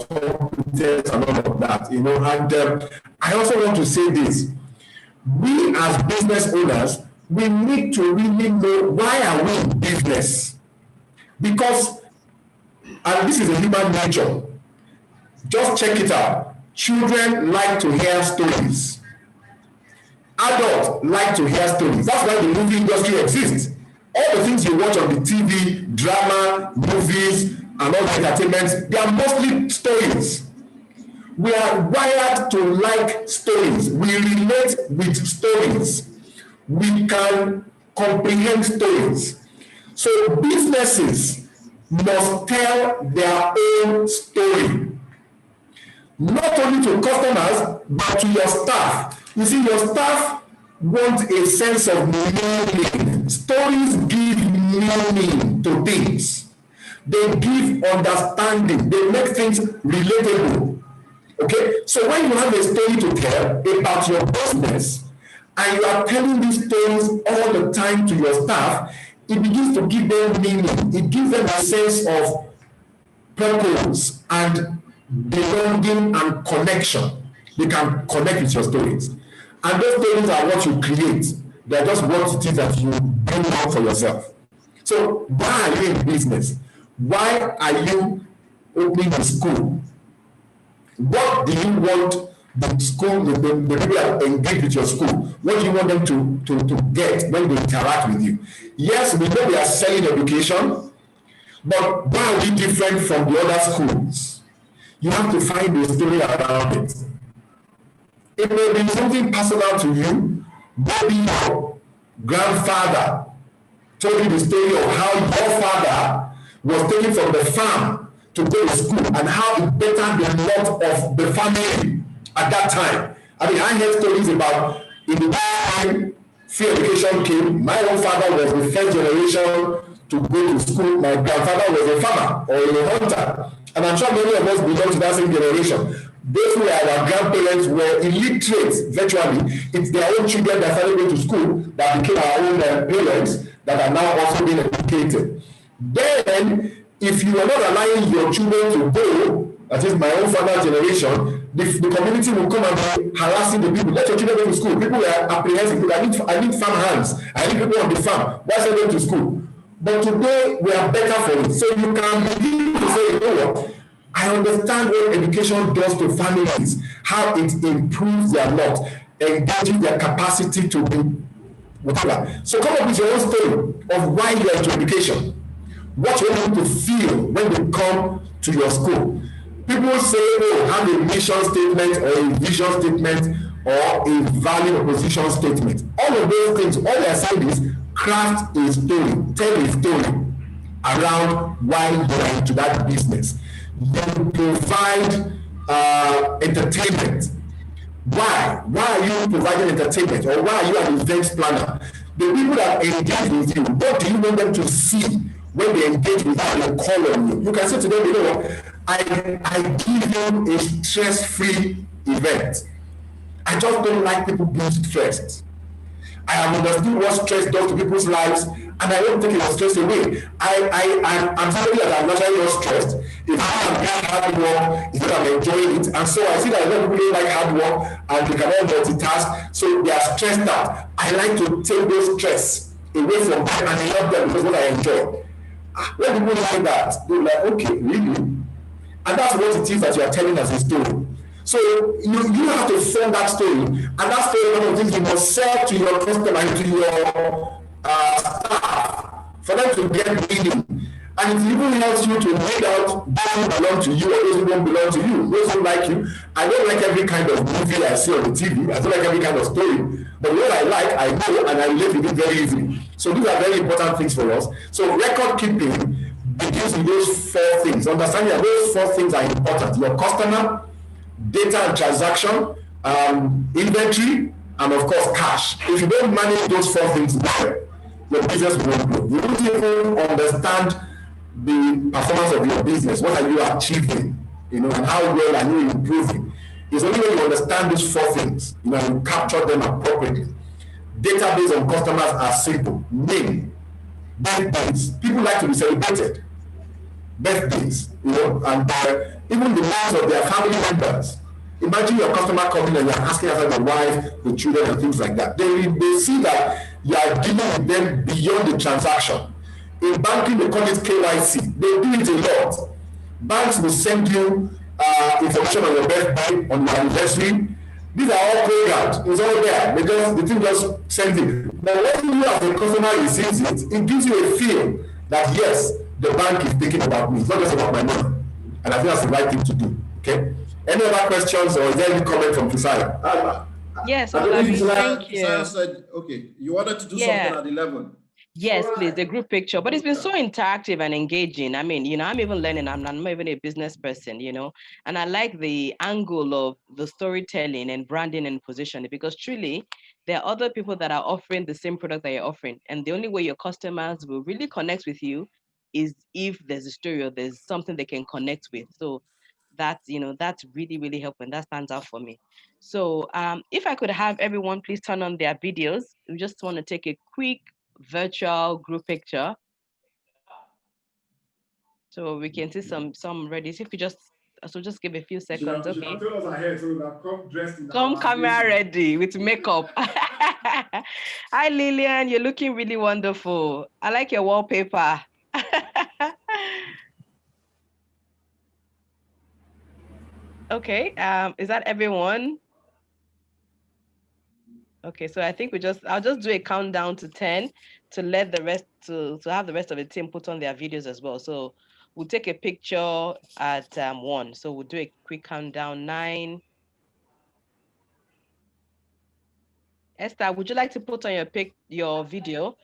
competence and all of that, and I also want to say this. We as business owners, we need to really know why are we in business. Because, and this is a human nature, just check it out. Children like to hear stories. Adults like to hear stories. That's why the movie industry exists. All the things you watch on the TV, drama, movies, and all the entertainment, they are mostly stories. We are wired to like stories. We relate with stories. We can comprehend stories. So businesses must tell their own story. Not only to customers, but to your staff. You see, your staff want a sense of meaning. Stories give meaning to things. They give understanding. They make things relatable. Okay? So when you have a story to tell about your business, and you are telling these stories all the time to your staff, it begins to give them meaning. It gives them a sense of purpose and belonging and connection. They can connect with your stories. And those stories are what you create. They're just what it is that you build up for yourself. So why are you in business? Why are you opening a school? What do you want the school, the people that engage with your school, what do you want them to get when they interact with you? Yes, we know we are selling education, but why are we different from the other schools? You have to find a story around it. It may be something personal to you. Maybe your grandfather told you the story of how your father was taken from the farm to go to school and how it bettered the lot of the family at that time. I mean, I heard stories about in the time free education came, my own father was the first generation to go to school. My grandfather was a farmer or a hunter. And I'm sure many of us belong to that same generation. Those who our grandparents were illiterate virtually. It's their own children that started going to school that became our own parents that are now also being educated. Then, if you are not allowing your children to go, that is my own father's generation, the community will come and be harassing the people. Let your children go to school. People are apprehensive. I need farm hands. I need people on the farm. Why send them to school? But today, we are better for it. So you can begin to say, you know what? I understand what education does to families, how it improves their lot, engaging their capacity to be whatever. So come up with your own story of why you are into education. What you want them to feel when they come to your school. People say, oh, have a mission statement or a vision statement or a value proposition statement. All of those things, all they are saying is craft a story, tell a story around why you are into that business. Then provide entertainment. Why? Why are you providing entertainment? Or why are you an events planner? The people that engage with you, what do you want them to see when they engage with you and call on you? You can say to them, you know what? I give you a stress-free event. I just don't like people being stressed. I have understood what stress does to people's lives, and I don't take your stress away. I'm somebody that I'm naturally not stressed. If I am doing hard work, it's that I'm enjoying it. And so I see that a lot of people don't like hard work and they cannot multitask, so they are stressed out. I like to take those stress away from them and help them because what I enjoy. When people like that, they're like, okay, really? And that's what it is that you are telling us a story. So you have to form that story, and that story, one of the things you must sell to your customer and to your staff for them to get meaning. And it even helps you to weed out those who belong to you or those who don't belong to you, those who like you. I don't like every kind of movie I see on the TV. I don't like every kind of story. But what I like, I know and I relate with it very easily. So these are very important things for us. So record keeping begins with those four things. Understanding that those four things are important. Your customer, data and transaction, inventory, and of course cash. If you don't manage those four things well, your business won't grow. You don't even understand the performance of your business. What are you achieving? And how well are you improving? It's only when you understand these four things, you capture them appropriately. Database on customers are simple. Name, birthdays. People like to be celebrated. Birthdays, and even the names of their family members. Imagine your customer coming and you're asking about the wife, the children, and things like that. They see that you are dealing with them beyond the transaction. In banking, they call it KYC. They do it a lot. Banks will send you information on your birthday, on your anniversary. These are all programmed. It's all there. The thing just sends it. But when you as a customer receives it, it gives you a feel that yes, the bank is thinking about me. It's not just about my money. And I think that's the right thing to do. Okay? Any other questions or is there any comment from Fisaya? Yes, thank you. Fisaya said, okay, you wanted to do something at 11. Yes, please, the group picture. But it's been so interactive and engaging. I mean, I'm even learning. I'm not even a business person, and I like the angle of the storytelling and branding and positioning, because truly, there are other people that are offering the same product that you're offering. And the only way your customers will really connect with you is if there's a story or there's something they can connect with. So that's really, really helpful. And that stands out for me. So if I could have everyone please turn on their videos. We just want to take a quick virtual group picture so we can see some ready. If you just So just give a few You should seconds, have okay? told us ahead so we have come dressed in Come our camera basics. ready with makeup. Hi, Lillian. You're looking really wonderful. I like your wallpaper. Okay. Is that everyone? Okay, so I think I'll just do a countdown to 10 to let the rest to have the rest of the team put on their videos as well. So we'll take a picture at 1. So we'll do a quick countdown. 9. Esther, would you like to put on your video?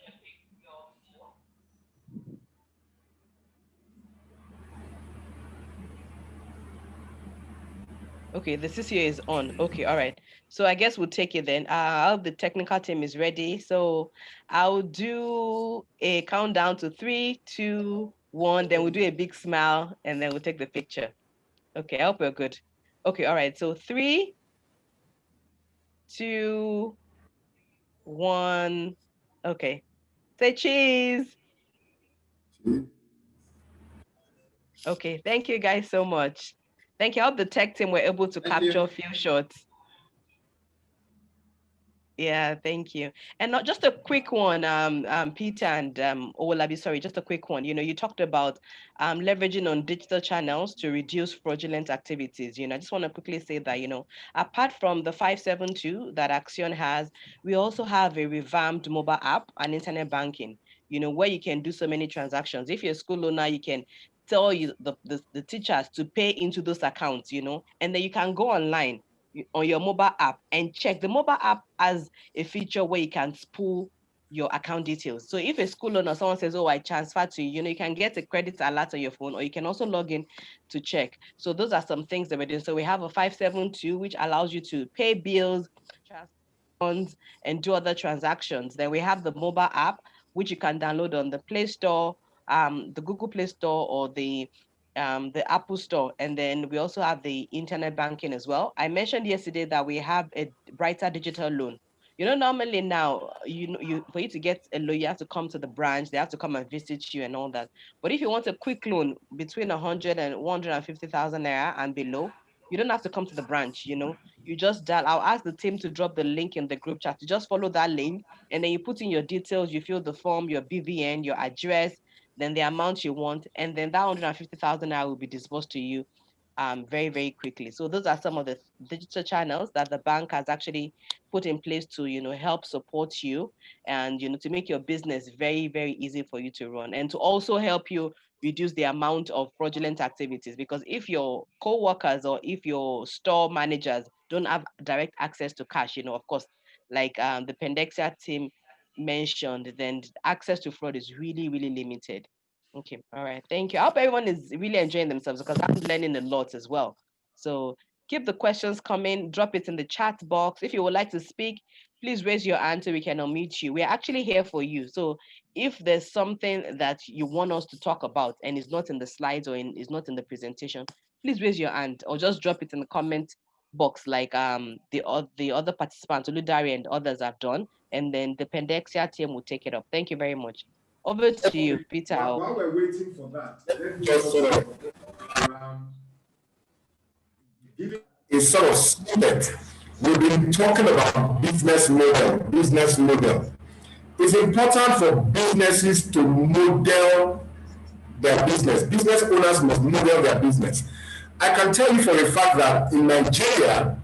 Okay, the CCA is on. Okay, all right. So I guess we'll take it then. The technical team is ready. So I'll do a countdown to 3, 2, 1. Then we'll do a big smile and then we'll take the picture. Okay, I hope we're good. Okay, all right. So 3, 2, 1. Okay. Say cheese. Okay, thank you guys so much. Thank you. I hope the tech team were able to capture a few shots. Yeah, thank you. And not just a quick one, Peter and Olabi, sorry, just a quick one. You talked about leveraging on digital channels to reduce fraudulent activities. I just want to quickly say that, apart from the 572 that Accion has, we also have a revamped mobile app and internet banking, where you can do so many transactions. If you're a school owner, you can tell the teachers to pay into those accounts, and then you can go online on your mobile app and check. The mobile app has a feature where you can spool your account details. So if a school owner, someone says, oh, I transfer to you, you can get a credit alert on your phone, or you can also log in to check. So those are some things that we're doing. So we have a 572, which allows you to pay bills, transfer funds, and do other transactions. Then we have the mobile app, which you can download on the Play Store, the Google Play Store, or the Apple Store. And then we also have the internet banking as well. I mentioned yesterday that we have a brighter digital loan. Normally now, for you to get a loan, you have to come to the branch, they have to come and visit you and all that. But if you want a quick loan between 100 and 150,000 naira and below, you don't have to come to the branch, you just dial. I'll ask the team to drop the link in the group chat. You just follow that link and then you put in your details, you fill the form, your BVN, your address, then the amount you want, and then that 150,000 naira will be disbursed to you very, very quickly. So those are some of the digital channels that the bank has actually put in place to, help support you and, to make your business very, very easy for you to run, and to also help you reduce the amount of fraudulent activities. Because if your co-workers or if your store managers don't have direct access to cash, of course, like the Pendexia team mentioned, then access to fraud is really, really limited. Okay, all right, thank you. I hope everyone is really enjoying themselves because I'm learning a lot as well. So keep the questions coming, drop it in the chat box. If you would like to speak, please raise your hand so we can unmute you. We're actually here for you. So if there's something that you want us to talk about and is not in the slides or is not in the presentation, please raise your hand or just drop it in the comment box like the other participants, Oludari and others have done, and then the Pendexia team will take it up. Thank you very much. Over to you, Peter. While we're waiting for that, let me just it's sort of snippet. We've been talking about business model. It's important for businesses to model their business. Business owners must model their business. I can tell you for a fact that in Nigeria,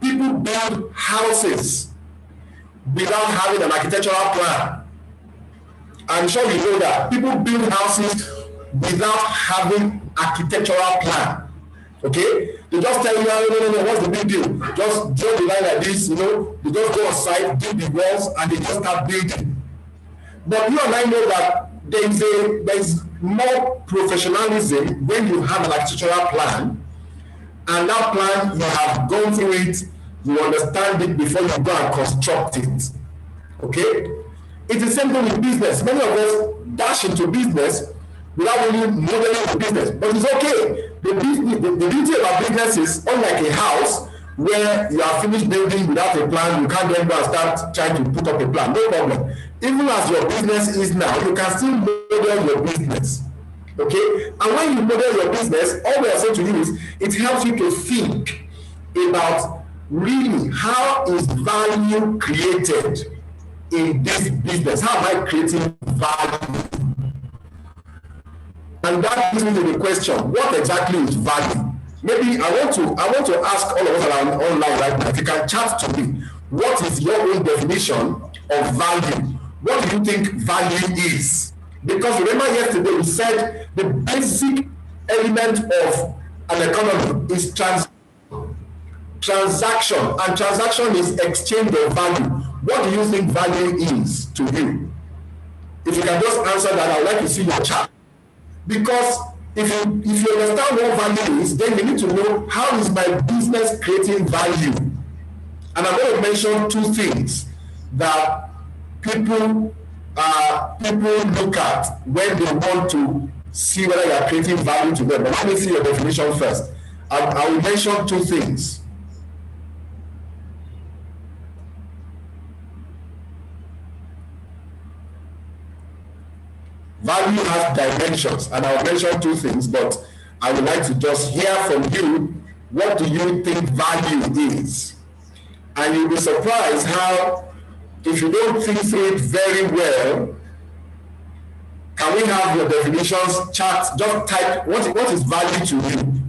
people build houses without having an architectural plan. I'm sure you know that people build houses without having architectural plan. Okay, they just tell you, no, what's the big deal? Just draw the line like this, they just go on site, build the walls, and they just start building. But you and I know that there is more professionalism when you have an architectural plan, and that plan you have gone through it, you understand it before you go and construct it. Okay? It's the same thing with business. Many of us dash into business without really modeling the business, but it's okay. The beauty about business is, unlike a house where you are finished building without a plan, you can't then go and start trying to put up a plan. No problem. Even as your business is now, you can still model your business. Okay? And when you model your business, all we are saying to you is it helps you to think about really how is value created in this business? How am I creating value? And that brings me to the question, what exactly is value? Maybe I want to ask all of us around online right now, if you can chat to me, what is your own definition of value? What do you think value is? Because remember yesterday we said the basic element of an economy is transaction, and transaction is exchange of value. What do you think value is to you? If you can just answer that, I would like to see your chart. Because if you understand what value is, then you need to know how is my business creating value. And I'm going to mention two things that people look at when they want to see whether you are creating value to them. But let me see your definition first. I will mention two things. Value has dimensions, and I'll mention two things, but I would like to just hear from you, what do you think value is? And you'll be surprised how, if you don't think through it very well, can we have your definitions chat? Just type, what is value to you?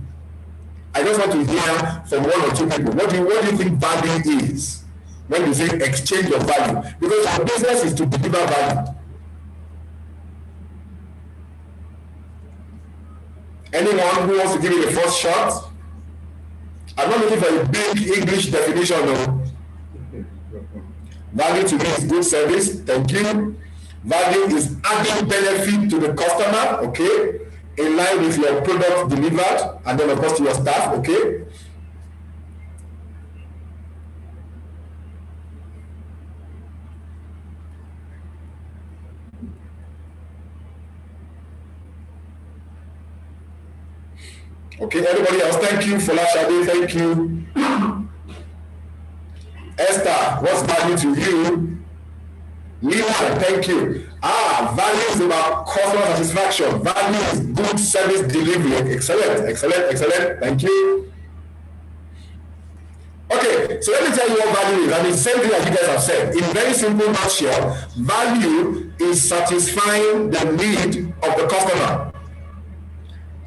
I just want to hear from one or two people. What do you think value is? When you say exchange of value, because our business is to deliver value. Anyone who wants to give me the first shot? I'm not looking for a big English definition. No. Value to me is good service. Thank you. Value is adding benefit to the customer, okay, in line with your product delivered, and then of course to your staff, okay. Okay, everybody else, thank you. Folashade, thank you. Esther, what's value to you? Lisa, thank you. Value is about customer satisfaction. Value is good service delivery. Excellent, excellent, excellent. Thank you. Okay, so let me tell you what value is. And it's the same thing that you guys have said. In very simple nutshell, value is satisfying the need of the customer.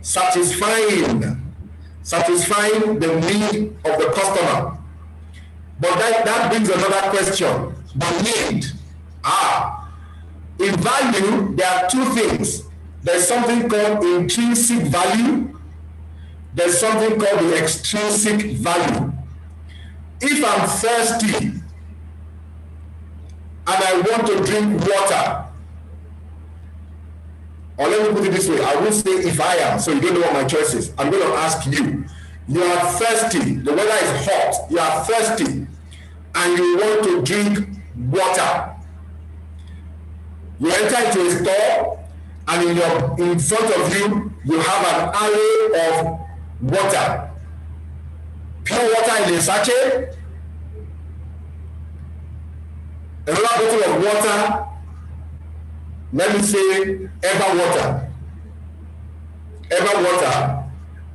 Satisfying the need of the customer. But that brings another question. The need. In value, there are two things. There's something called intrinsic value. There's something called the extrinsic value. If I'm thirsty and I want to drink water, or let me put it this way, I won't say if I am, so you don't know what my choice is. I'm going to ask you. You are thirsty, the weather is hot, you are thirsty, and you want to drink water. You enter into a store, and in front of you, you have an array of water. Pure water in a sachet, another bottle of water, let me say Ever water,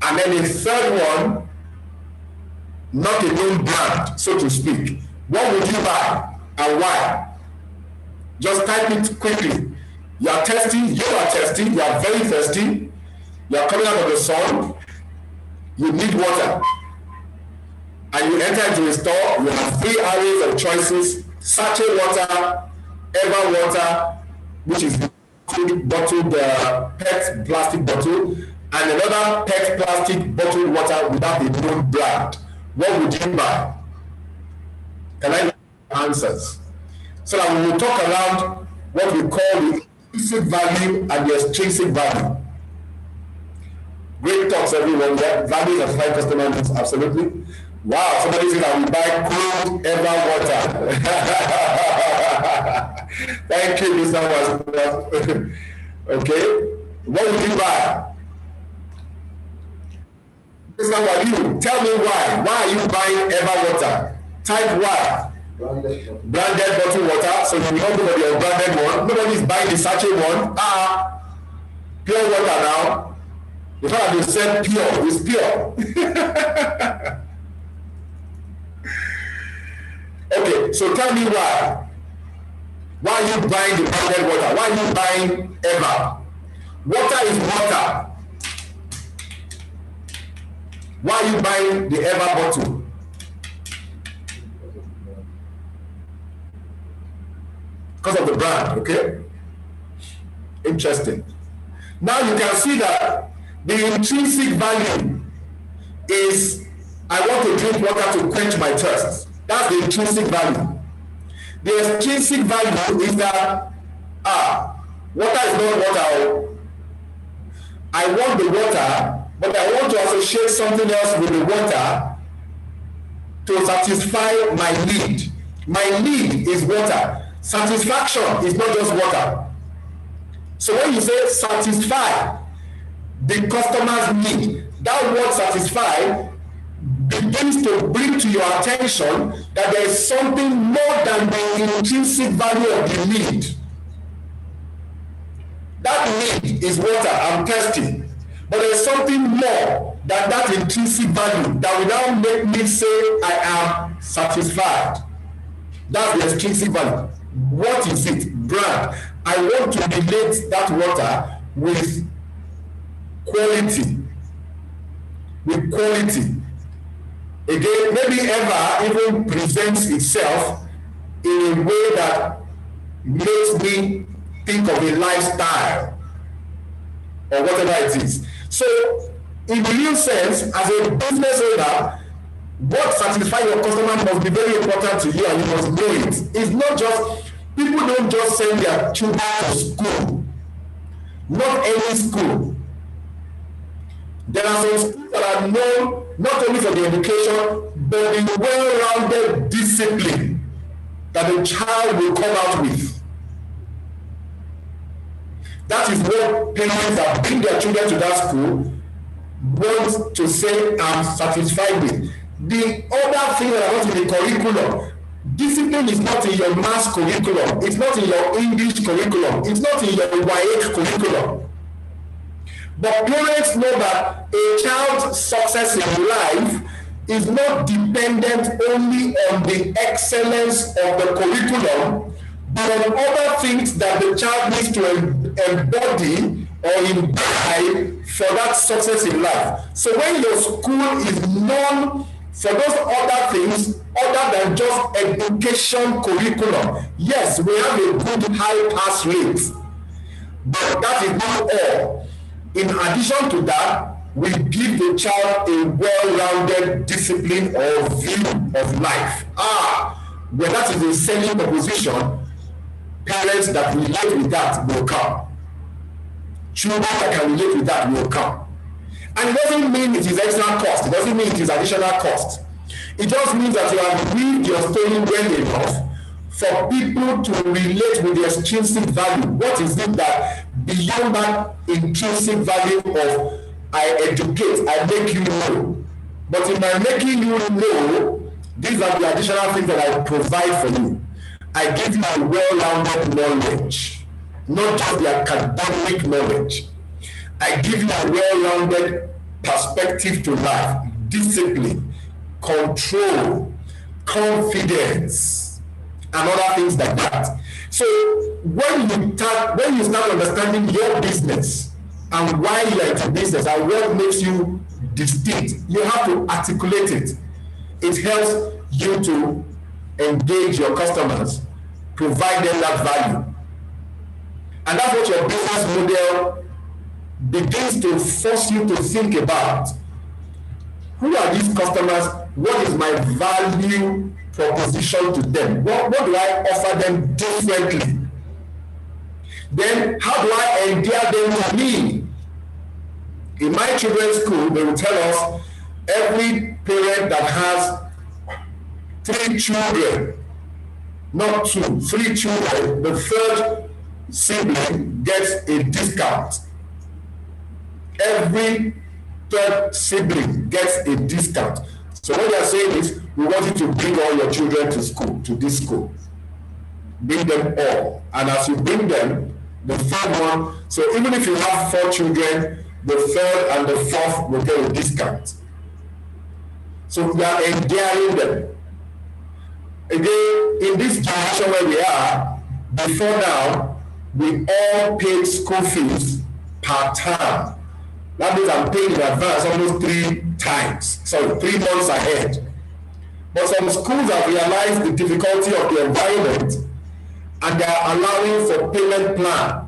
and then a third one, not a known brand, so to speak. What would you buy and why? Just type it quickly. You are thirsty, you are very thirsty, you are coming out of the sun, you need water. And you enter into a store, you have 3 arrays of choices: sachet water, Ever water, which is bottled PET plastic bottle, and another PET plastic bottled water without a known brand. What would you buy? Can I have answers? So that we will talk around what we call the intrinsic value and the extrinsic value. Great talks, everyone. Value that five customer needs, absolutely. Wow, somebody said I will buy cold Ever water. Thank you, Mr. Okay, what would you buy? Mr. Waliu, tell me why. Why are you buying Ever water? Type why. Branded bottled water, so you will not go for the unbranded one. Nobody is buying the sachet one. Pure Pure water now. The fact that they said pure is pure. Okay, so tell me why. Why are you buying the branded water? Why are you buying Eva? Water is water. Why are you buying the Eva bottle? Because of the brand, okay? Interesting. Now you can see that the intrinsic value is, I want to drink water to quench my thirst. That's the intrinsic value. The extrinsic value is that, water is not water. I want the water, but I want to associate something else with the water to satisfy my need. My need is water. Satisfaction is not just water. So when you say satisfy the customer's need, that word satisfy begins to bring to your attention that there is something more than the intrinsic value of the need. That need is water, I'm thirsty. But there is something more than that intrinsic value that will now make me say I am satisfied. That's the extrinsic value. What is it? Brand. I want to relate that water with quality. With quality. Again, maybe Eva even presents itself in a way that makes me think of a lifestyle or whatever it is. So, in the real sense, as a business owner, what satisfies your customer must be very important to you, and you must know it. It's not just, people don't just send their children to school. Not any school. There are some schools that are known not only for the education, but the well-rounded discipline that the child will come out with. That is what parents that bring their children to that school want to say, I'm satisfied with. The other thing that I want in the curriculum, discipline is not in your maths curriculum, it's not in your English curriculum, it's not in your YH curriculum. But parents know that a child's success in life is not dependent only on the excellence of the curriculum, but on other things that the child needs to embody or imbibe for that success in life. So when your school is known for those other things other than just education curriculum, yes, we have a good high pass rate, but that is not all. In addition to that, we give the child a well-rounded discipline or view of life. When that is a selling proposition, parents that relate with that will come. Children that can relate with that will come. And it doesn't mean it is extra cost. It doesn't mean it is additional cost. It just means that you have weaved your story well enough for people to relate with the extrinsic value. What is it that beyond that intrinsic value of I educate, I make you know. But in my making you know, these are the additional things that I provide for you. I give you a well-rounded knowledge, not just the academic knowledge. I give you a well-rounded perspective to life, discipline, control, confidence, and other things like that. So when you start understanding your business and why you are into business and what makes you distinct, you have to articulate it. It helps you to engage your customers, provide them that value. And that's what your business model begins to force you to think about. Who are these customers? What is my value proposition to them? What do I offer them differently? Then how do I endear them to me? In my children's school, they will tell us every parent that has 3 children, not 2, 3 children, the third sibling gets a discount. Every third sibling gets a discount. So what they are saying is, we want you to bring all your children to school, to this school. Bring them all. And as you bring them, The third one, so even if you have 4 children, the third and the fourth will get a discount. So we are endearing them. Again, in this generation where we are, before now, we all paid school fees per term. That means I'm paying in advance almost 3 months ahead. But some schools have realized the difficulty of the environment and they are allowing for payment plan,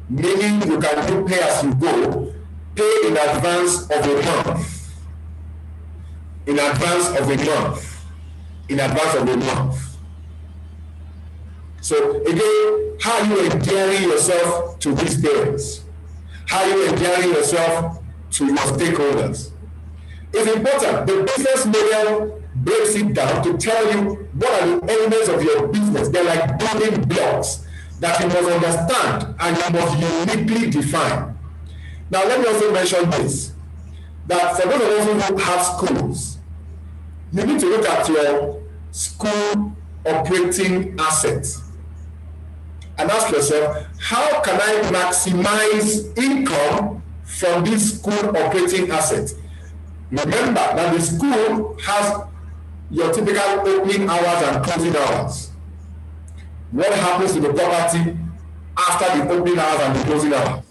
meaning you can do pay as you go, pay in advance of a month, in advance of a month, in advance of a month. So again, how are you endearing yourself to these parents? How are you endearing yourself to your stakeholders? It's important. The business model breaks it down to tell you what are the elements of your business. They're like building blocks that you must understand and you must uniquely define. Now, let me also mention this, that for those of us who have schools, you need to look at your school operating assets and ask yourself, how can I maximize income from this school operating asset? Remember that the school has your typical opening hours and closing hours. What happens to the property after the opening hours and the closing hours?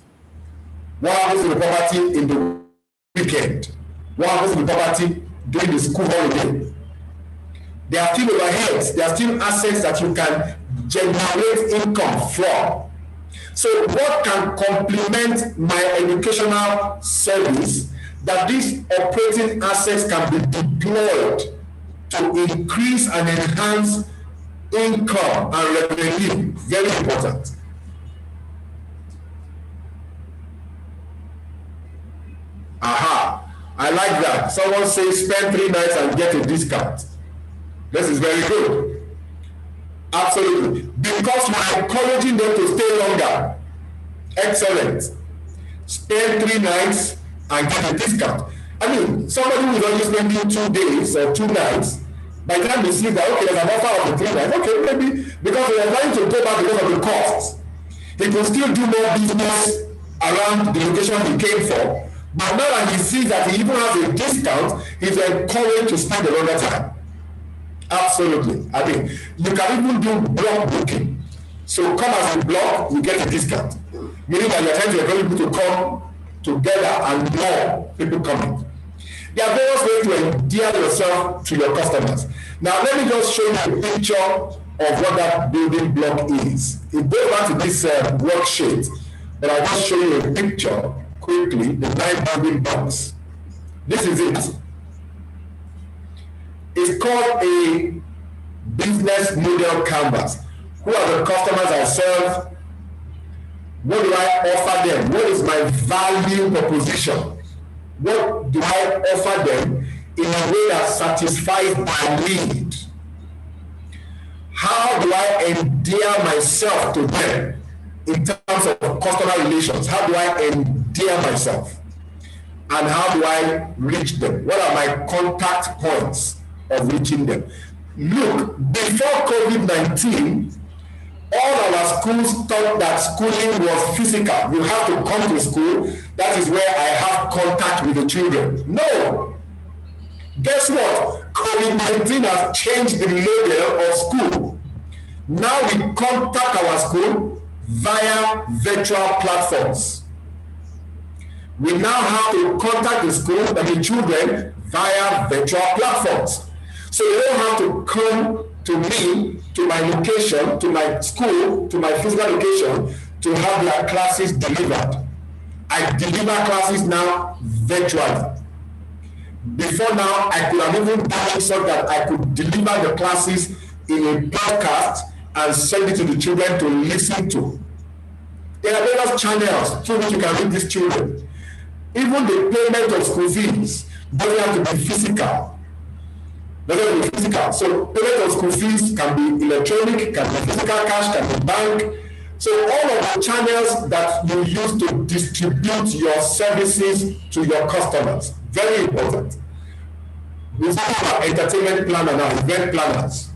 What happens to the property in the weekend? What happens to the property during the school holiday? There are still overheads, there are still assets that you can generate income from. So what can complement my educational service that these operating assets can be deployed to increase and enhance income and revenue? Very important. Aha, I like that. Someone says spend 3 nights and get a discount. This is very good. Absolutely. Because you are encouraging them to stay longer. Excellent. Spend 3 nights and get a discount. I mean, somebody who is only spending 2 days or 2 nights, by the time they see that, okay, there's an offer of the 3 nights, okay, maybe because they are trying to go back because of the cost, he can still do more business around the location he came for. But now that he sees that he even has a discount, he's encouraged to spend a longer time. Absolutely. I mean, you can even do block booking. So come as a block, you get a discount. Meaning that you're trying to encourage people to come together and more people coming. There are various ways to endear yourself to your customers. Now, let me just show you a picture of what that building block is. It goes back to this worksheet, but I'll just show you a picture quickly, the 9 building blocks. This is it. It's called a business model canvas. Who are the customers I serve? What do I offer them? What is my value proposition? What do I offer them in a way that satisfies their need? How do I endear myself to them in terms of customer relations? How do I endear myself? And how do I reach them? What are my contact points of reaching them? Look, before COVID-19, all our schools thought that schooling was physical. You have to come to school. That is where I have contact with the children. No. Guess what? COVID-19 has changed the model of school. Now we contact our school via virtual platforms. We now have to contact the school, the children, via virtual platforms. So you don't have to come to me, to my location, to my school, to my physical location, to have their classes delivered. I deliver classes now virtually. Before now, I could have even done it so that I could deliver the classes in a podcast and send it to the children to listen to. There are various channels through which you can reach these children. Even the payment of school fees doesn't have to be physical. So payment of school fees can be electronic, can be physical cash, can be bank. So all of the channels that you use to distribute your services to your customers, very important. We talk about entertainment planners now, event planners.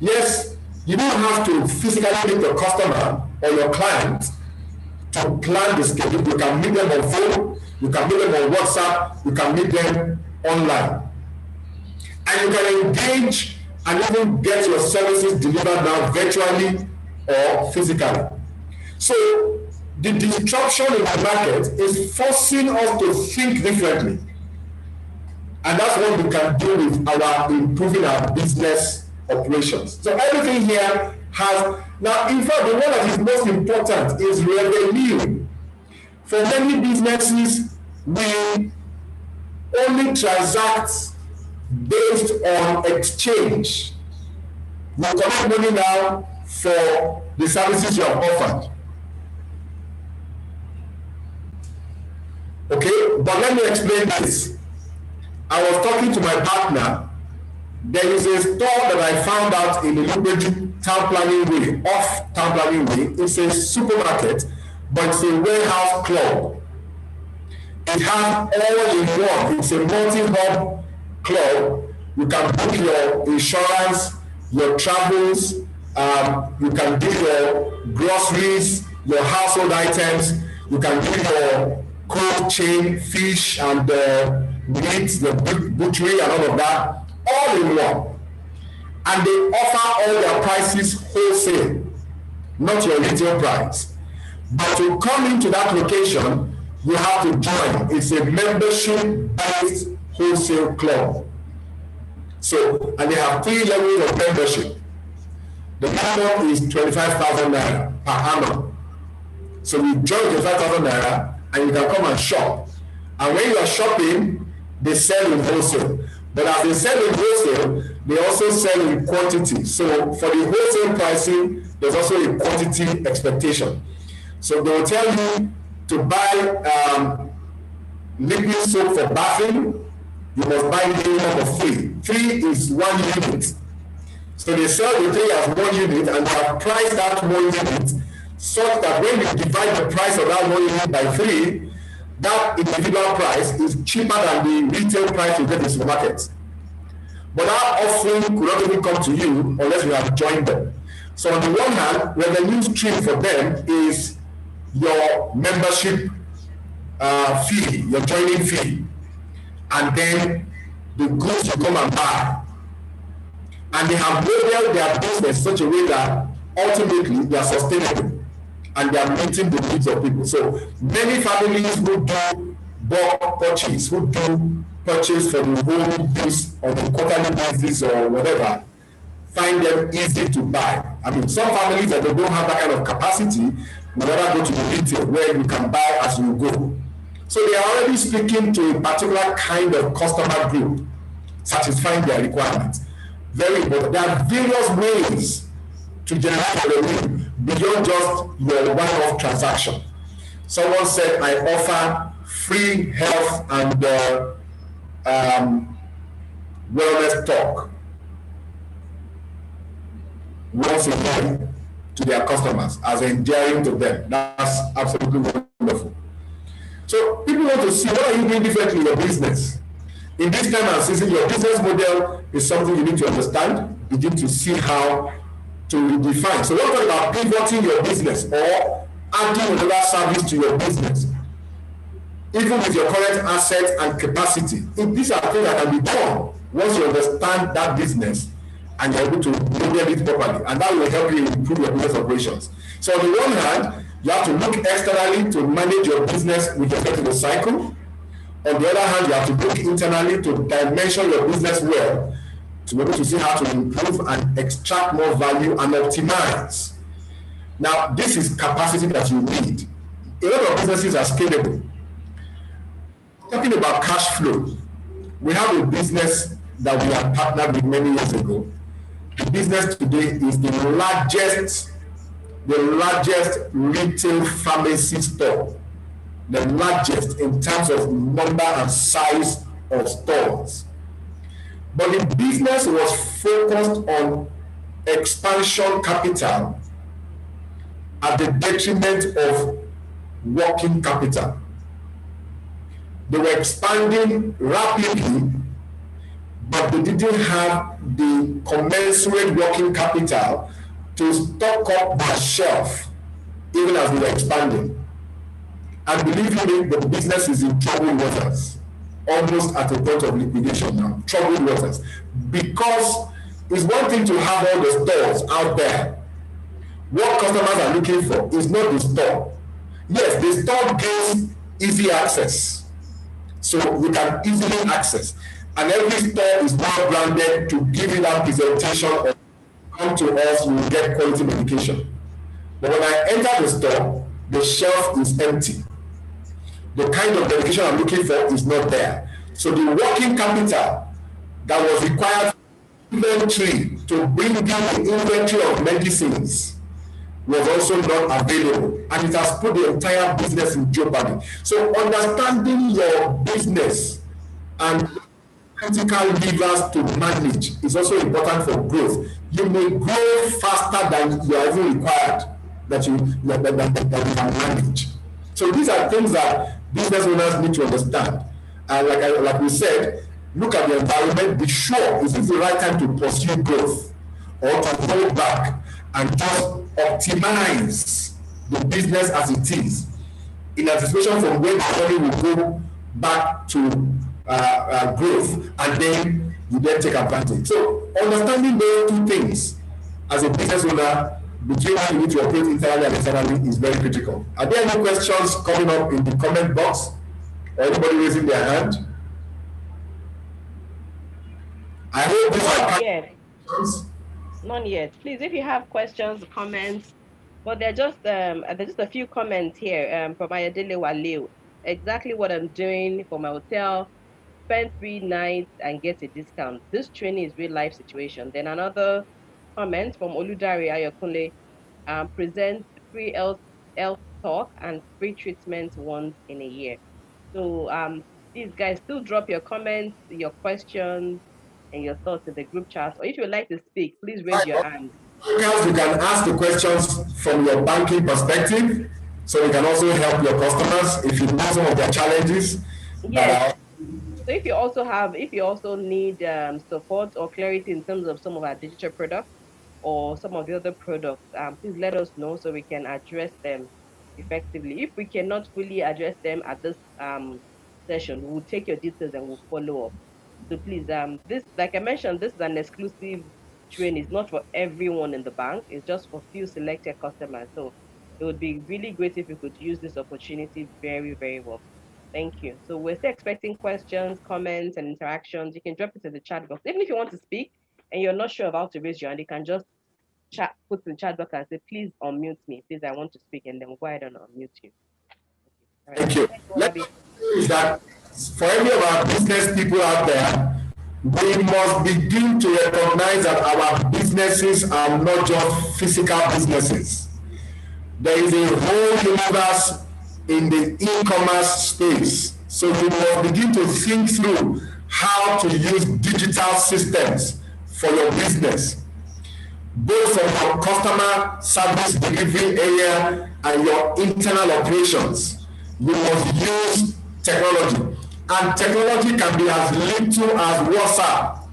Yes, you don't have to physically meet the customer, or your clients to plan the schedule. You can meet them on phone, you can meet them on WhatsApp, you can meet them online. And you can engage and even get your services delivered now virtually or physically. So the disruption in the market is forcing us to think differently. And that's what we can do with our improving our business operations. So everything here has, now in fact the one that is most important is revenue. For many businesses, we only transact based on exchange. You collect money now for the services you have offered. Okay, but let me explain this. I was talking to my partner. There is a store that I found out in the Lubeju Town Planning Way, off Town Planning Way. It's a supermarket, but it's a warehouse club. It has all in one. It's a multi-hub club. You can book your insurance, your travels, you can do your groceries, your household items, you can do your cold chain, fish and meat, the butchery and all of that, all in one. And they offer all their prices wholesale, not your retail price. But to come into that location, you have to join. It's a membership-based wholesale club. So, and they have 3 levels of membership. The minimum is 25,000 naira per annum. So you join 25,000 naira and you can come and shop. And when you are shopping, they sell in wholesale. But as they sell in wholesale, they also sell in quantity. So for the wholesale pricing, there's also a quantity expectation. So they will tell you to buy liquid soap for bathing, you must buy minimum of 3. 3 is 1 unit. So they sell the 3 as 1 unit and they have priced that 1 unit such that when you divide the price of that 1 unit by 3, that individual price is cheaper than the retail price you get in the supermarket. But that offering could not even come to you unless you have joined them. So on the one hand, revenue stream for them is your membership fee, your joining fee, and then the goods you come and buy. And they have modeled their business in such a way that ultimately they are sustainable and they are meeting the needs of people. So many families who do bulk purchase, who do purchase for the home use on a quarterly basis or whatever, find them easy to buy. I mean, some families that they don't have that kind of capacity will never go to the retail where you can buy as you go. So they are already speaking to a particular kind of customer group, satisfying their requirements. Very important. There are various ways to generate revenue beyond just your one-off transaction. Someone said, I offer free health and wellness talk once a year to their customers as endearing to them. That's absolutely wonderful. So people want to see, what are you doing differently in your business? In this time and season, your business model is something you need to understand, begin to see how to redefine. So we're talking about pivoting your business or adding another service to your business. Even with your current assets and capacity, these are things that can be done once you understand that business and you're able to model it properly. And that will help you improve your business operations. So on the one hand, you have to look externally to manage your business with respect to the cycle. On the other hand, you have to look internally to dimension your business well, to be able to see how to improve and extract more value and optimize. Now, this is capacity that you need. A lot of businesses are scalable. Talking about cash flow, we have a business that we have partnered with many years ago. The business today is the largest retail pharmacy store, the largest in terms of number and size of stores. But the business was focused on expansion capital at the detriment of working capital. They were expanding rapidly, but they didn't have the commensurate working capital to stock up their shelf as we were expanding. And believe me, the business is in troubled waters, almost at a point of liquidation now, troubled waters. Because it's one thing to have all the stores out there. What customers are looking for is not the store. Yes, the store gives easy access, so we can easily access. And every store is well branded to give you that presentation of come to us, you will get quality medication. But when I enter the store, the shelf is empty. The kind of medication I'm looking for is not there. So the working capital that was required for inventory to bring in the inventory of medicines was also not available, and it has put the entire business in jeopardy. So understanding your business and critical levers to manage is also important for growth. You may grow faster than you are even required that you can manage. So these are things that business owners need to understand. And like we said, look at the environment, be sure is this the right time to pursue growth or to hold back and just optimize the business as it is in anticipation from where the economy will go back to growth, and then you then take advantage. So understanding those two things as a business owner between how you need to operate internally and externally is very critical. Are there any questions coming up in the comment box or anybody raising their hand? I hope these are questions. None yet. Please, if you have questions, comments, but there's just a few comments here from Ayadele Waliu. Exactly what I'm doing for my hotel. Spend 3 nights and get a discount. This training is real life situation. Then another comment from Oludari Ayokunle. Present free health talk and free treatment once in a year. So please guys, still drop your comments, your questions, and your thoughts in the group chat. Or if you would like to speak, please raise your hand. You can ask the questions from your banking perspective, so we can also help your customers if you know some of their challenges. Yes. So if you also need support or clarity in terms of some of our digital products or some of the other products, please let us know so we can address them effectively. If we cannot fully address them at this session, we'll take your details and we'll follow up. So please, this, like I mentioned, this is an exclusive training. It's not for everyone in the bank. It's just for few selected customers. So it would be really great if you could use this opportunity very, very well. Thank you. So we're still expecting questions, comments, and interactions. You can drop it in the chat box. Even if you want to speak and you're not sure about to raise your hand, you can just put in the chat box and say, please unmute me. Please, I want to speak, and then we'll go ahead and unmute you. Okay. Thank you. Let me say that for any of our business people out there, we must begin to recognize that our businesses are not just physical businesses. There is a whole universe in the e-commerce space. So you must begin to think through how to use digital systems for your business, both from your customer service delivery area and your internal operations. You must use technology. And technology can be as little as WhatsApp.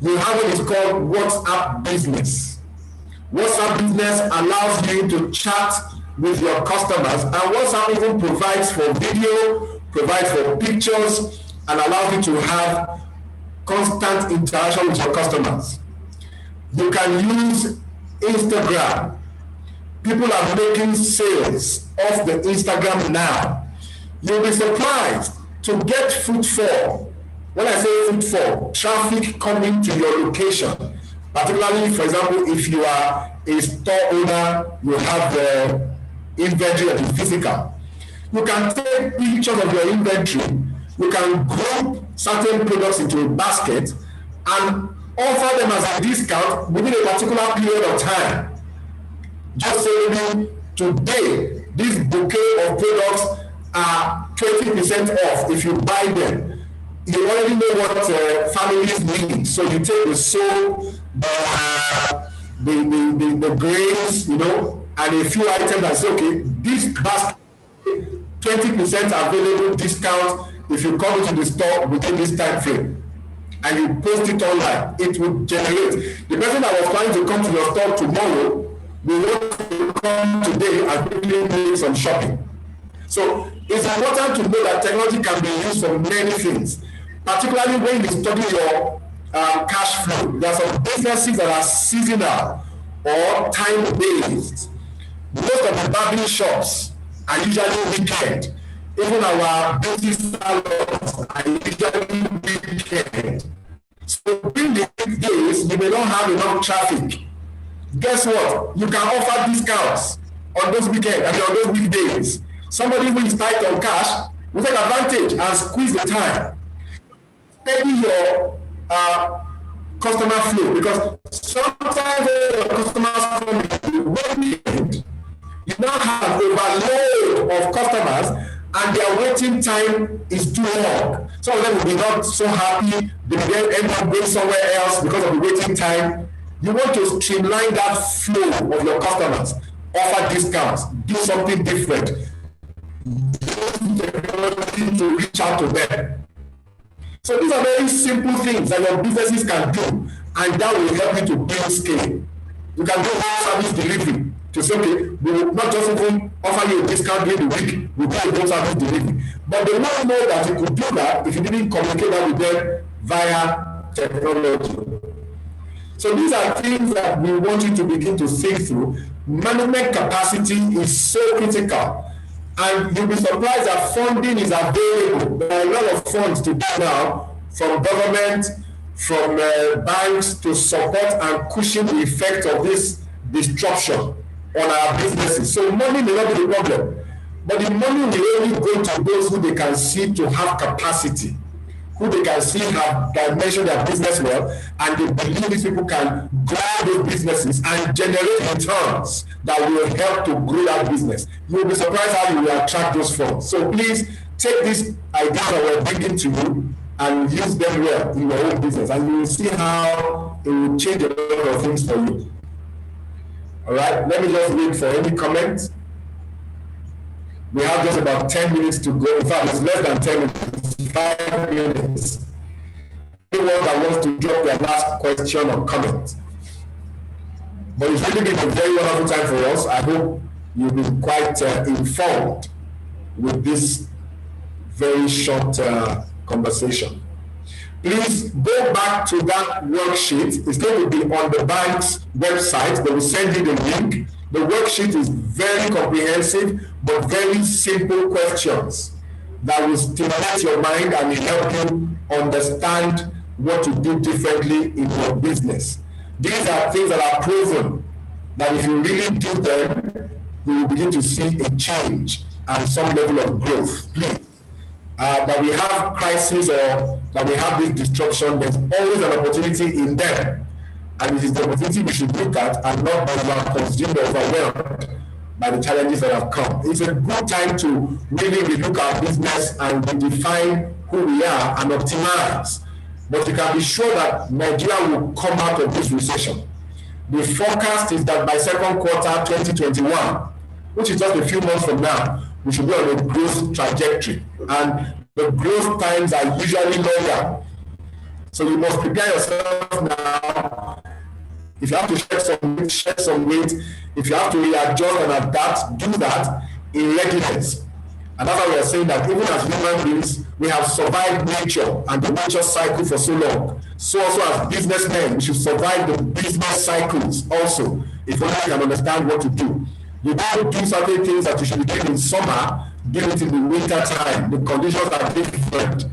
You have what is called WhatsApp Business. WhatsApp Business allows you to chat with your customers, and WhatsApp even provides for video, provides for pictures, and allows you to have constant interaction with your customers. You can use Instagram. People are making sales off the Instagram now. You'll be surprised to get footfall. When I say footfall, traffic coming to your location, particularly, for example, if you are a store owner, you have the inventory that is physical. You can take pictures of your inventory. You can group certain products into a basket and offer them as a discount within a particular period of time. Just say maybe today, this bouquet of products are 20% off if you buy them. You already know what families need, so you take the soap, the grains, and a few items and say, okay, this basket 20% available discount if you come into the store within this time frame, and you post it online. It will generate. The person that was planning to come to your store tomorrow we want to come today and quickly make some shopping. So it's important to know that technology can be used for many things, particularly when you study your cash flow. There are some businesses that are seasonal or time-based. Most of the barbering shops are usually weekend. Even our beauty salons are usually weekend. So during the weekdays, you may not have enough traffic. Guess what? You can offer discounts on those weekends and on those weekdays. Somebody who is tight on cash will take advantage and squeeze the time. Maybe your customer flow, because sometimes when your customers come in the weekend, you now have overload of customers and their waiting time is too long. Some of them will be not so happy, they will end up going somewhere else because of the waiting time. You want to streamline that flow of your customers, offer discounts, do something different, to reach out to them. So these are very simple things that your businesses can do, and that will help you to build scale. You can do home service delivery to say, okay, we will not just even offer you a discount during the week, we do a home service delivery. But they won't know that you could do that if you didn't communicate that with them via technology. So these are things that we want you to begin to think through. Management capacity is so critical. And you'll be surprised that funding is available. There are a lot of funds to do now from government, from banks to support and cushion the effect of this disruption on our businesses. So money may not be the problem, but the money will only go to those who they can see to have capacity, who they can see have dimension their business well, and they believe these people can grow those businesses and generate returns that will help to grow that business. You'll be surprised how you will attract those funds. So please take these ideas that we're bringing to you and use them well in your own business, and you will see how it will change a lot of things for you. All right, let me just wait for any comments. We have just about 10 minutes to go. In fact, it's less than 10 minutes, 5 minutes. Anyone that wants to drop their last question or comment. But it's really been a very wonderful time for us. I hope you've been quite informed with this very short conversation. Please go back to that worksheet. It's going to be on the bank's website. They will send you the link. The worksheet is very comprehensive, but very simple questions that will stimulate your mind and help you understand what to do differently in your business. These are things that are proven that if you really do them, you will begin to see a change and some level of growth. Please. That we have crisis or that we have this disruption, there's always an opportunity in them. And it is the opportunity we should look at and not be consumed or overwhelmed by the challenges that have come. It's a good time to really relook our business and redefine who we are and optimize. But you can be sure that Nigeria will come out of this recession. The forecast is that by second quarter 2021, which is just a few months from now, we should be on a growth trajectory. And the growth times are usually longer. So you must prepare yourself now. If you have to shed some weight, if you have to readjust and adapt, do that in readiness. And that's why we are saying that even as human beings, we have survived nature and the nature cycle for so long. So also as businessmen, we should survive the business cycles also, if only we can understand what to do. You don't do certain things that you should be doing in summer, do it in the winter time. The conditions are different.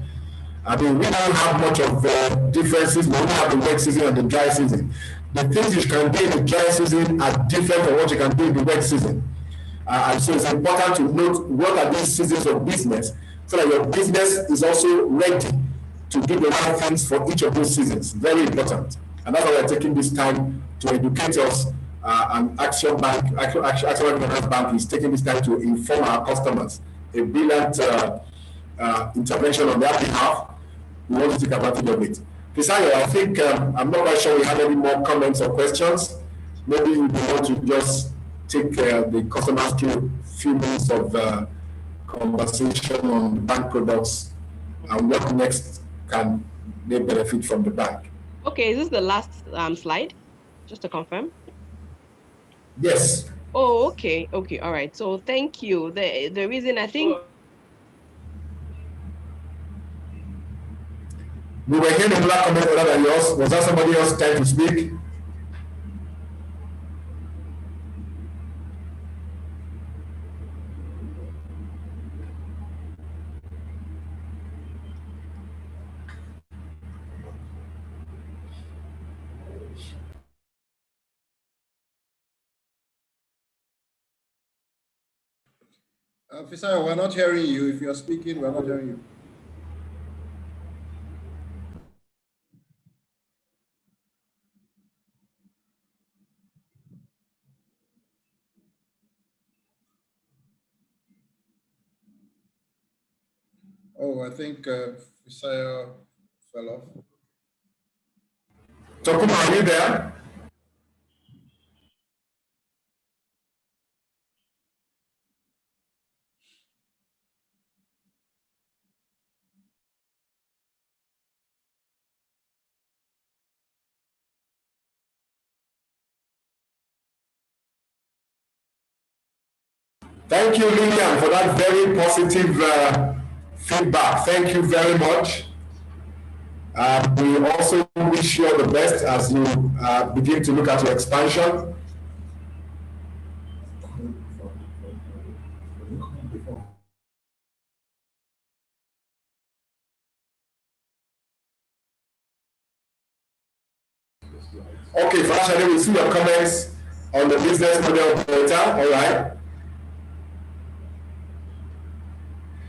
I mean, we don't have much of differences. We only have the wet season and the dry season. The things you can do in the dry season are different from what you can do in the wet season. And so it's important to note what are these seasons of business so that your business is also ready to do the right things for each of those seasons. Very important. And that's why we're taking this time to educate us. And Accion Microfinance Bank is taking this time to inform our customers. A brilliant intervention on their behalf. We want to take advantage of it. Pisayo, I think I'm not quite sure we have any more comments or questions. Maybe we want to just take the customers through a few minutes of conversation on bank products and what next can they benefit from the bank. Okay, is this the last slide? Just to confirm. Yes. Oh, okay, okay, all right. So thank you. The reason I think We were hearing a black comment other than yours. Was that somebody else trying to speak? Officer, we're not hearing you. If you're speaking, we're not hearing you. Oh, I think Officer fell off. Tokuma, are you there? Thank you, Lillian, for that very positive feedback. Thank you very much. We also wish you all the best as you begin to look at your expansion. Okay, Fashion, we see your comments on the business model later. All right.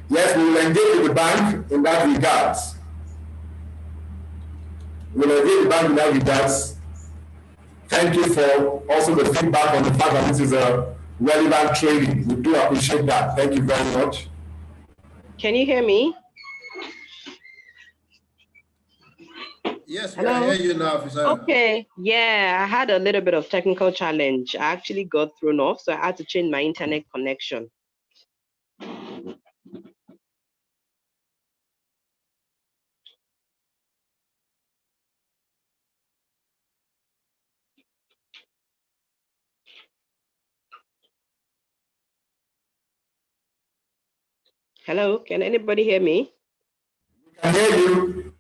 Yes, we will engage with the bank in that regards. We will engage the bank in that regards. Thank you for also the feedback on the fact that this is a relevant training. We do appreciate that. Thank you very much. can you hear me? Yes, we Hello? can hear you now, Officer. Okay, yeah, I had a little bit of technical challenge. I actually got thrown off, so I had to change my internet connection. Hello, can anybody hear me? I hear you.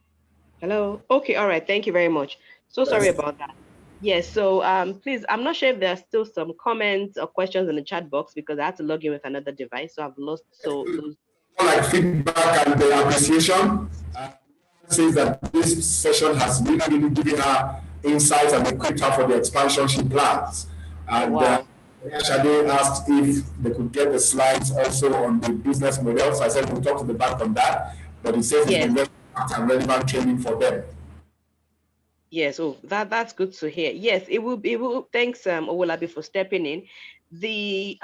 Hello? Okay, all right, thank you very much. So sorry about that. Yes, so please, I'm not sure if there are still some comments or questions in the chat box because I had to log in with another device, so I've lost those. Like feedback and the appreciation. Says that this session has really given her insights and equipped her for the expansion she plans. And Wow. Shade asked if they could get the slides also on the business model. So I said we'll talk to the bank on that. But it says it's Yes. been very and relevant training for them. Yes, oh, that's good to hear. Yes, it will. Thanks, Owolabi, for stepping in. The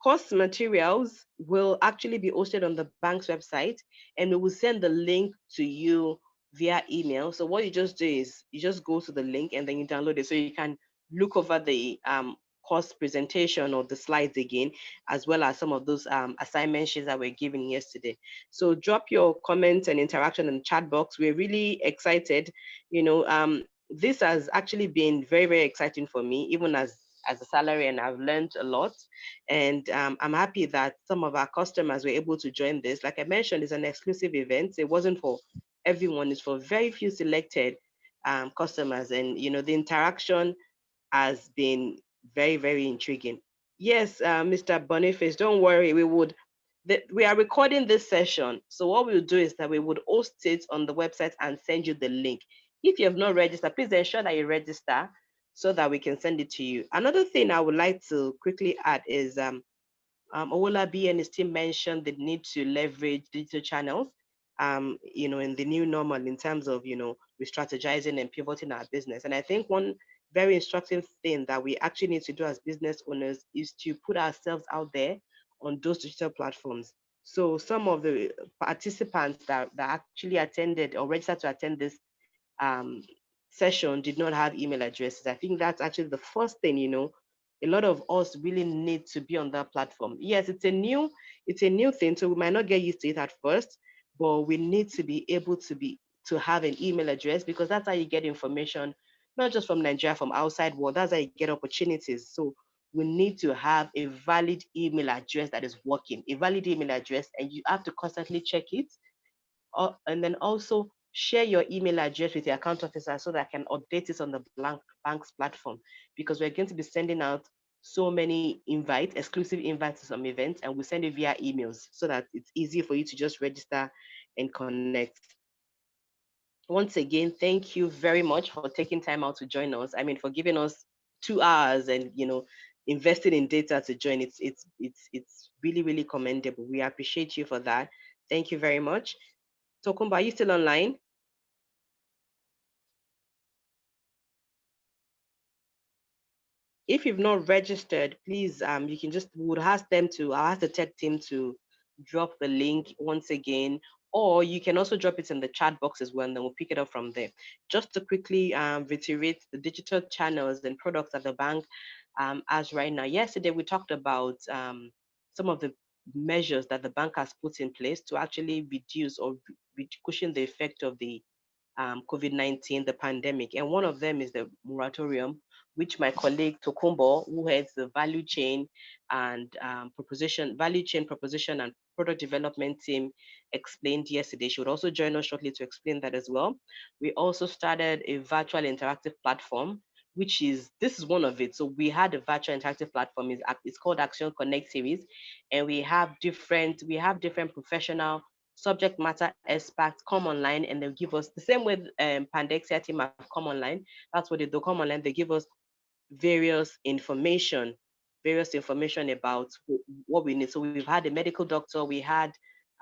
course materials will actually be hosted on the bank's website, and we will send the link to you via email. So what you just do is you just go to the link and then you download it, so you can look over the course presentation or the slides again, as well as some of those assignment sheets that we're given yesterday. So drop your comments and interaction in the chat box. We're really excited. This has actually been very, very exciting for me, even as a salary, and I've learned a lot. And I'm happy that some of our customers were able to join this. Like I mentioned, it's an exclusive event. It wasn't for everyone, it's for very few selected customers. And the interaction has been very, very intriguing. Yes, Mr. Boniface, don't worry. We are recording this session. So what we'll do is that we would host it on the website and send you the link. If you have not registered, please ensure that you register so that we can send it to you. Another thing I would like to quickly add is Owolabi and his team mentioned the need to leverage digital channels, in the new normal in terms of, re-strategizing and pivoting our business. And I think one very instructive thing that we actually need to do as business owners is to put ourselves out there on those digital platforms. So some of the participants that actually attended or registered to attend this um, session did not have email addresses. I think that's actually the first thing, a lot of us really need to be on that platform. Yes, it's a new thing, so we might not get used to it at first, but we need to be able to have an email address because that's how you get information, not just from Nigeria, from outside world. That's how you get opportunities. So we need to have a valid email address that is working, a valid email address, and you have to constantly check it. And then also share your email address with your account officer so that I can update it on the bank's platform, because we're going to be sending out so many invites, exclusive invites to some events, and we send it via emails so that it's easy for you to just register and connect. Once again, thank you very much for taking time out to join us. I mean, for giving us 2 hours and investing in data to join. It's really, really commendable. We appreciate you for that. Thank you very much. Tokumba, are you still online? If you've not registered, please, you can just, would ask them to, I'll ask the tech team to drop the link once again, or you can also drop it in the chat box as well, and then we'll pick it up from there. Just to quickly reiterate the digital channels and products that the bank has right now. Yesterday, we talked about some of the measures that the bank has put in place to actually reduce or cushion the effect of the COVID-19, the pandemic. And one of them is the moratorium, which my colleague Tokumbo, who heads the value chain and value chain proposition and product development team, explained yesterday. She would also join us shortly to explain that as well. We also started a virtual interactive platform, this is one of it. So we had a virtual interactive platform, it's called Accion Konnect series, and we have different professional subject matter experts come online, and they'll give us the same way Pandexia team have come online. That's what they do, come online. They give us various information about what we need. So we've had a medical doctor, we've had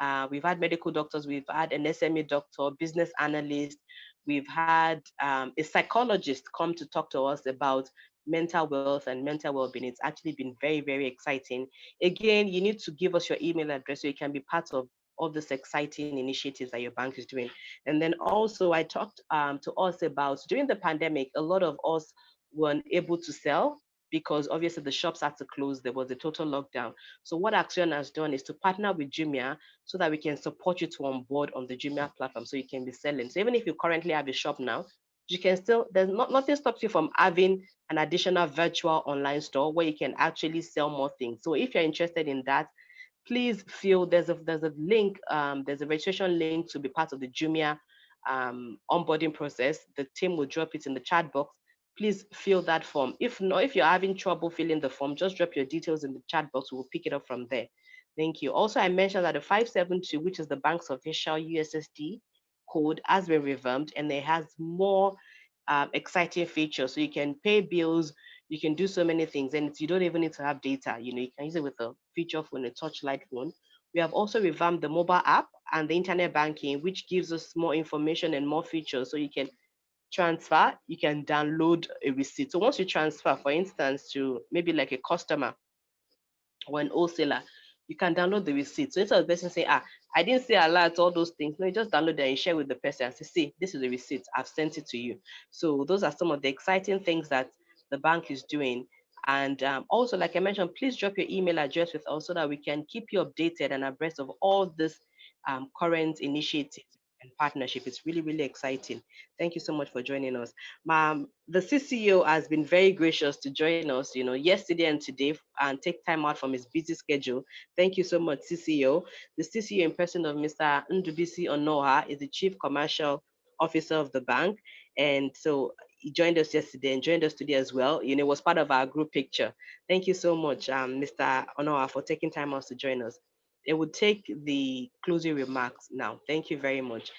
medical doctors, we've had an SME doctor, business analyst, we've had a psychologist come to talk to us about mental wealth and mental well-being. It's actually been very, very exciting. Again, you need to give us your email address so you can be part of all these exciting initiatives that your bank is doing. And then also I talked to us about, during the pandemic, a lot of us weren't able to sell because obviously the shops had to close. There was a total lockdown. So what Accion has done is to partner with Jumia so that we can support you to onboard on the Jumia platform so you can be selling. So even if you currently have a shop now, you can still, nothing stops you from having an additional virtual online store where you can actually sell more things. So if you're interested in that, please feel there's a link, there's a registration link to be part of the Jumia onboarding process. The team will drop it in the chat box. Please fill that form. If not, if you're having trouble filling the form, just drop your details in the chat box. We'll pick it up from there. Thank you. Also, I mentioned that the 572, which is the bank's official USSD code, has been revamped, and it has more exciting features. So you can pay bills, you can do so many things, and you don't even need to have data. You can use it with a feature phone, a touchlight phone. We have also revamped the mobile app and the internet banking, which gives us more information and more features. So you can transfer, you can download a receipt. So once you transfer, for instance, to maybe like a customer or an wholesaler, you can download the receipt. So instead of the person saying, I didn't see alert, all those things, no, you just download it and share with the person and say, see, this is the receipt, I've sent it to you. So those are some of the exciting things that the bank is doing. And also, like I mentioned, please drop your email address with us so that we can keep you updated and abreast of all this current initiatives and partnership. It's really, really exciting. Thank you so much for joining us. The CCO has been very gracious to join us, yesterday and today, and take time out from his busy schedule. Thank you so much, CCO. The CCO in person of Mr. Ndubisi Onoha is the Chief Commercial Officer of the bank. And so he joined us yesterday and joined us today as well. Was part of our group picture. Thank you so much, Mr. Onoha, for taking time out to join us. It would take the closing remarks now. Thank you very much.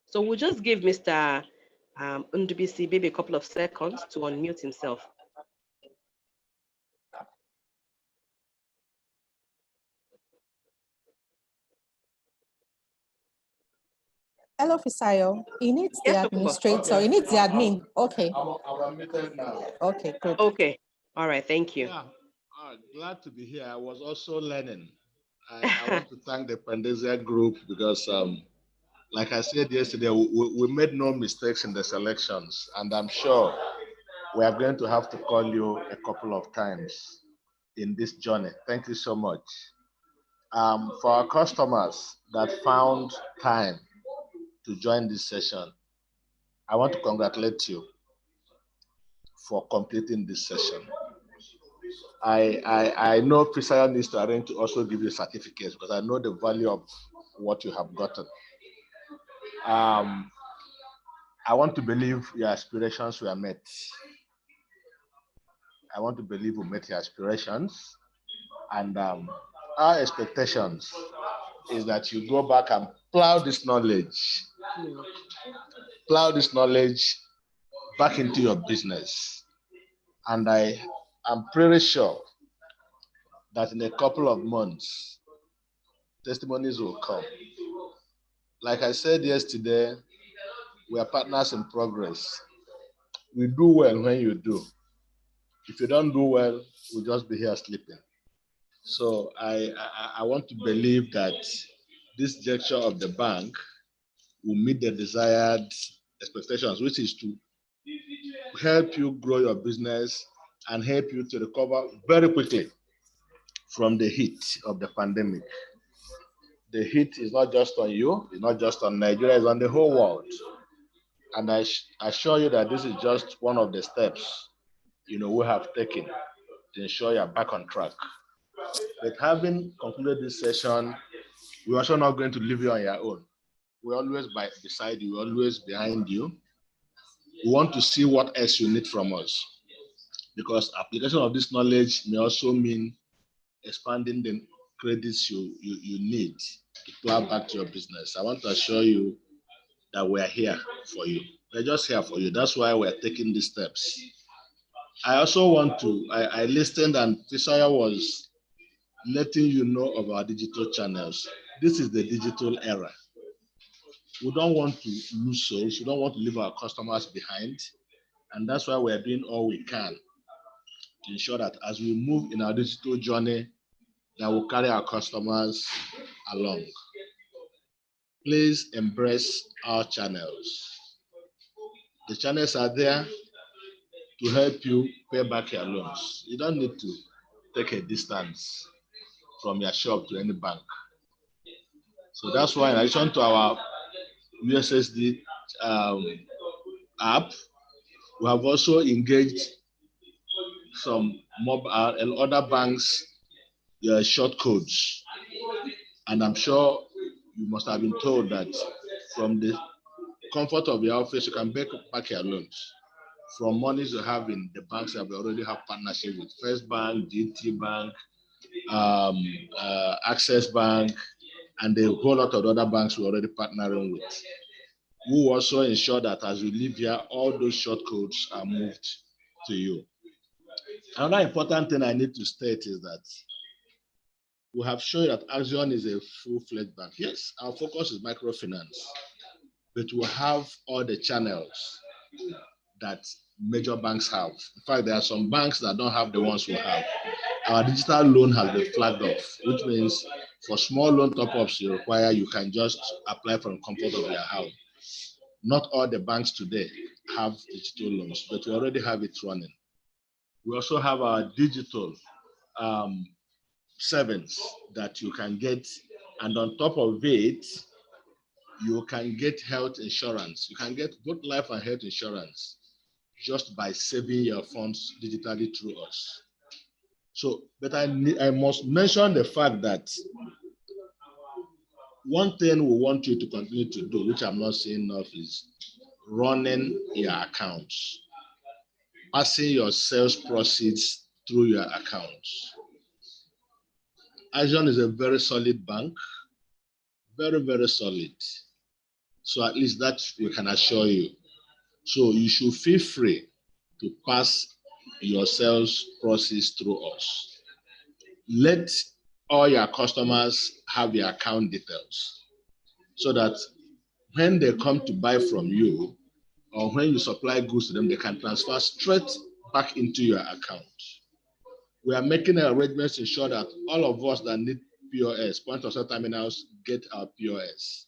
So we'll just give Mr. Ndubisi maybe a couple of seconds to unmute himself. Hello, Fisayo. He needs the administrator. He needs the admin. Okay. I'm muted now. Okay, good. Okay. All right. Thank you. Yeah, glad to be here. I was also learning. I want to thank the Pandezia group because, like I said yesterday, we made no mistakes in the selections, and I'm sure we are going to have to call you a couple of times in this journey. Thank you so much. For our customers that found time to join this session, I want to congratulate you for completing this session. I know Priscilla needs to arrange to also give you certificates because I know the value of what you have gotten. I want to believe your aspirations were met. I want to believe we met your aspirations, and our expectations is that you go back and plow this knowledge back into your business. And I am pretty sure that in a couple of months, testimonies will come. Like I said yesterday, we are partners in progress. We do well when you do. If you don't do well, we'll just be here sleeping. So I want to believe that this gesture of the bank will meet the desired expectations, which is to help you grow your business and help you to recover very quickly from the heat of the pandemic. The heat is not just on you, it's not just on Nigeria, it's on the whole world. And I assure you that this is just one of the steps, we have taken to ensure you're back on track. But having concluded this session, we're also not going to leave you on your own. We're always beside you, we're always behind you. We want to see what else you need from us, because application of this knowledge may also mean expanding the credits you need to plow back to your business. I want to assure you that we're here for you. We're just here for you. That's why we're taking these steps. I also want to, I listened and Fisaya was letting you know of our digital channels. This is the digital era. We don't want to lose souls. We don't want to leave our customers behind. And that's why we're doing all we can to ensure that as we move in our digital journey, that will carry our customers along. Please embrace our channels. The channels are there to help you pay back your loans. You don't need to take a distance from your shop to any bank. So that's why in addition to our USSD app, we have also engaged some mobile and other banks short codes. And I'm sure you must have been told that from the comfort of your office, you can pay back your loans. From monies you have in the banks that we already have partnership with, First Bank, GT Bank, Access Bank, and a whole lot of other banks we're already partnering with. We will also ensure that as you leave here, all those short codes are moved to you. Another important thing I need to state is that we have shown that Accion is a full-fledged bank. Yes, our focus is microfinance, but we have all the channels that major banks have. In fact, there are some banks that don't have the ones we have. Our digital loan has been flagged off, which means for small loan top-ups you require, you can just apply from the comfort of your house. Not all the banks today have digital loans, but we already have it running. We also have our digital savings that you can get, and on top of it, you can get health insurance. You can get both life and health insurance just by saving your funds digitally through us. So, but I must mention the fact that one thing we want you to continue to do, which I'm not saying enough, is running your accounts, passing your sales proceeds through your accounts. Accion is a very solid bank, very, very solid. So at least that we can assure you. So you should feel free to pass your sales proceeds through us. Let all your customers have your account details so that when they come to buy from you or when you supply goods to them, they can transfer straight back into your account. We are making arrangements to ensure that all of us that need POS, point of sale terminals, get our POS,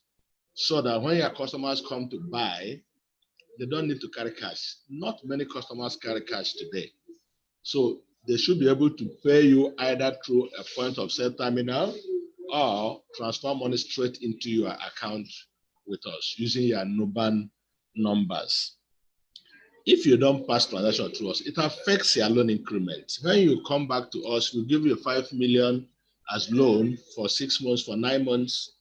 so that when your customers come to buy, they don't need to carry cash. Not many customers carry cash today. So they should be able to pay you either through a point of sale terminal or transfer money straight into your account with us using your NOBAN numbers. If you don't pass transaction through us, it affects your loan increment. When you come back to us, we'll give you 5 million as loan for 6 months, for 9 months,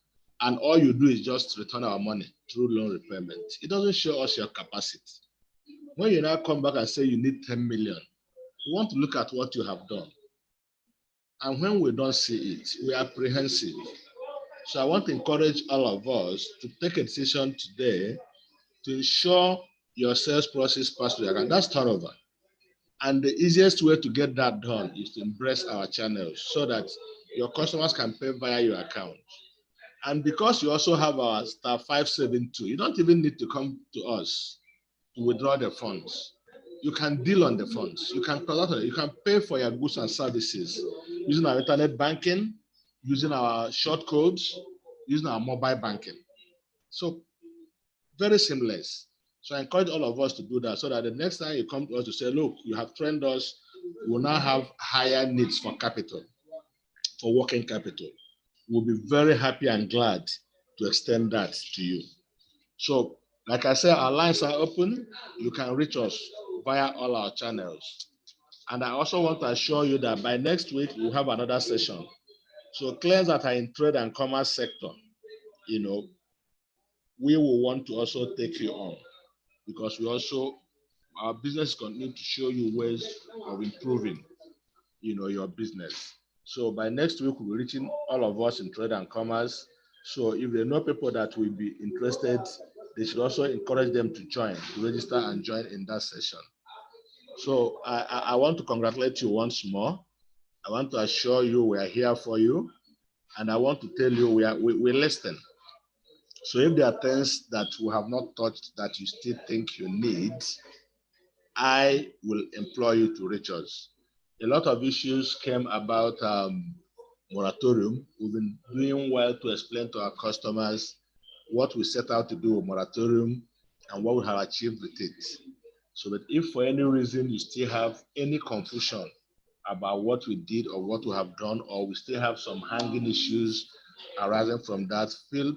and all you do is just return our money through loan repayment. It doesn't show us your capacity. When you now come back and say you need 10 million, we want to look at what you have done. And when we don't see it, we are apprehensive. So I want to encourage all of us to take a decision today to ensure your sales process pass through your account. That's turnover. And the easiest way to get that done is to embrace our channels so that your customers can pay via your account. And because you also have our *572, you don't even need to come to us to withdraw the funds. You can deal on the funds. You can collect it. You can pay for your goods and services using our internet banking, using our short codes, using our mobile banking. So very seamless. So I encourage all of us to do that so that the next time you come to us to say, look, you have trained us, we'll now have higher needs for capital, for working capital. We'll be very happy and glad to extend that to you. So, like I said, our lines are open. You can reach us via all our channels. And I also want to assure you that by next week, we'll have another session. So clients that are in trade and commerce sector, we will want to also take you on because our business continue to show you ways of improving, your business. So by next week, we'll be reaching all of us in trade and commerce. So if they know people that will be interested, they should also encourage them to join, to register and join in that session. So I want to congratulate you once more. I want to assure you we are here for you. And I want to tell you we listen. So if there are things that we have not touched that you still think you need, I will implore you to reach us. A lot of issues came about moratorium. We've been doing well to explain to our customers what we set out to do with moratorium and what we have achieved with it. So that if for any reason you still have any confusion about what we did or what we have done, or we still have some hanging issues arising from that, feel